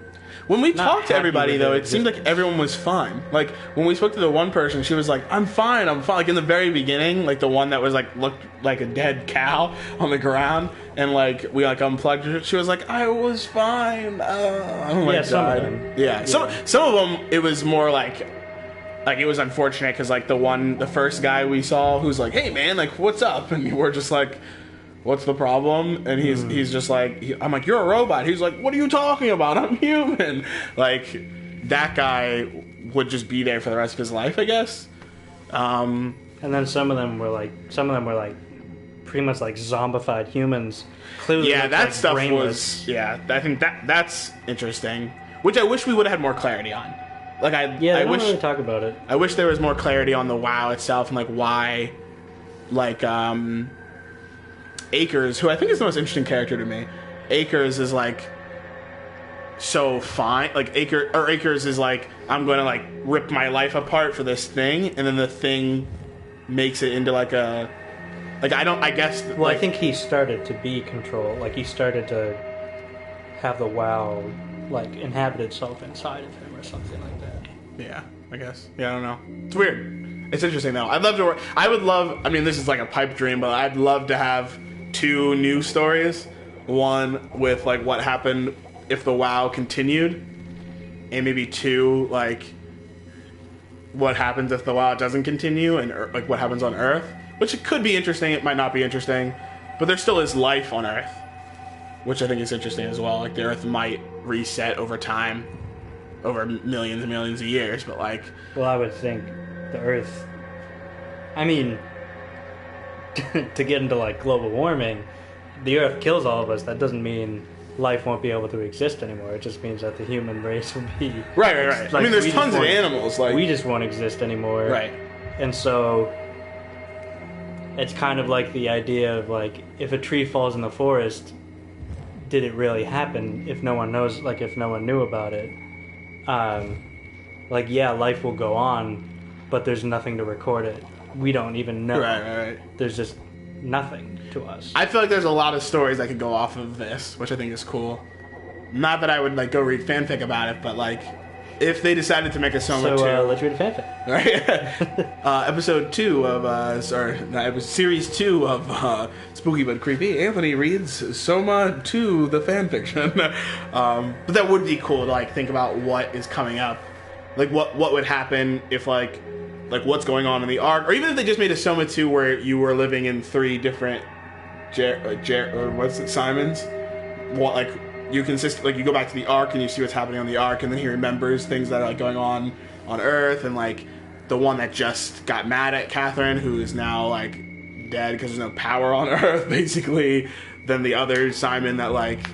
When we talked to everybody, though, it seemed like everyone was fine. Like, when we spoke to the one person, she was like, I'm fine. Like, in the very beginning, like, the one that was, like, looked like a dead cow on the ground, and, like, we, like, unplugged her. She was like, I was fine. Oh, my God. Some of them. Yeah. Some of them, it was more, like, it was unfortunate, because, like, the first guy we saw who's like, hey, man, like, what's up? And we're just like, what's the problem? And he's just like, I'm like, you're a robot. He's like, what are you talking about? I'm human. Like, that guy would just be there for the rest of his life, I guess. And then some of them were like pretty much like zombified humans. Clearly, yeah, that like stuff brainless. was. Yeah, I think that's interesting. Which I wish we would have had more clarity on. Like, I don't wish really talk about it. I wish there was more clarity on the WoW itself and like why, like Akers, who I think is the most interesting character to me. Akers is like so fine. Like Akers is like, I'm going to like rip my life apart for this thing, and then the thing makes it into like a I guess. Well, like, I think he started to be controlled. Like he started to have the WoW like inhabit itself inside of him or something like that. Yeah, I guess. Yeah, I don't know. It's weird. It's interesting though. I'd love to work. I would love. I mean, this is like a pipe dream, but I'd love to have 2 new stories. One with like what happened if the WoW continued, and maybe 2 like what happens if the WoW doesn't continue, and like what happens on Earth, which it could be interesting. It might not be interesting, but there still is life on Earth, which I think is interesting as well. Like the Earth might reset over time, over millions and millions of years, but like. Well, I would think the Earth. I mean. To get into like global warming, the Earth kills all of us. That doesn't mean life won't be able to exist anymore. It just means that the human race will be right. Like, I mean, there's tons of animals. Like we just won't exist anymore. Right. And so it's kind of like the idea of like if a tree falls in the forest, did it really happen? If no one knows, like if no one knew about it, like yeah, life will go on, but there's nothing to record it. We don't even know. Right. There's just nothing to us. I feel like there's a lot of stories that could go off of this, which I think is cool. Not that I would like go read fanfic about it, but like if they decided to make a SOMA 2, let's read a fanfic. Right. Episode 2 of it was series 2 of Spooky but Creepy. Anthony reads SOMA 2, the fanfiction. But that would be cool to like think about what is coming up, like what would happen if like what's going on in the Ark, or even if they just made a SOMA 2 where you were living in 3 different Simons. What like you you go back to the Ark and you see what's happening on the Ark, and then he remembers things that are like going on Earth, and like the one that just got mad at Catherine, who is now like dead because there's no power on Earth, basically. Then the other Simon that like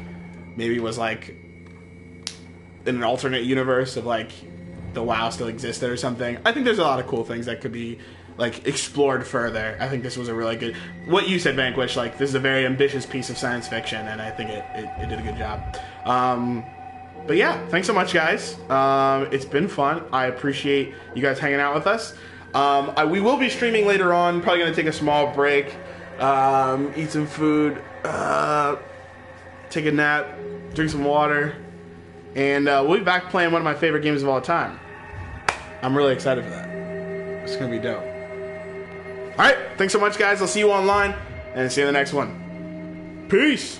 maybe was like in an alternate universe of like the WoW still existed or something. I think there's a lot of cool things that could be like explored further. I think this was a really good, what you said, Vanquish, like this is a very ambitious piece of science fiction, and I think it did a good job. But yeah, thanks so much, guys. It's been fun. I appreciate you guys hanging out with us. We will be streaming later on, probably going to take a small break, eat some food, take a nap, drink some water, and we'll be back playing one of my favorite games of all time. I'm really excited for that. It's going to be dope. All right, thanks so much, guys. I'll see you online, and see you in the next one. Peace.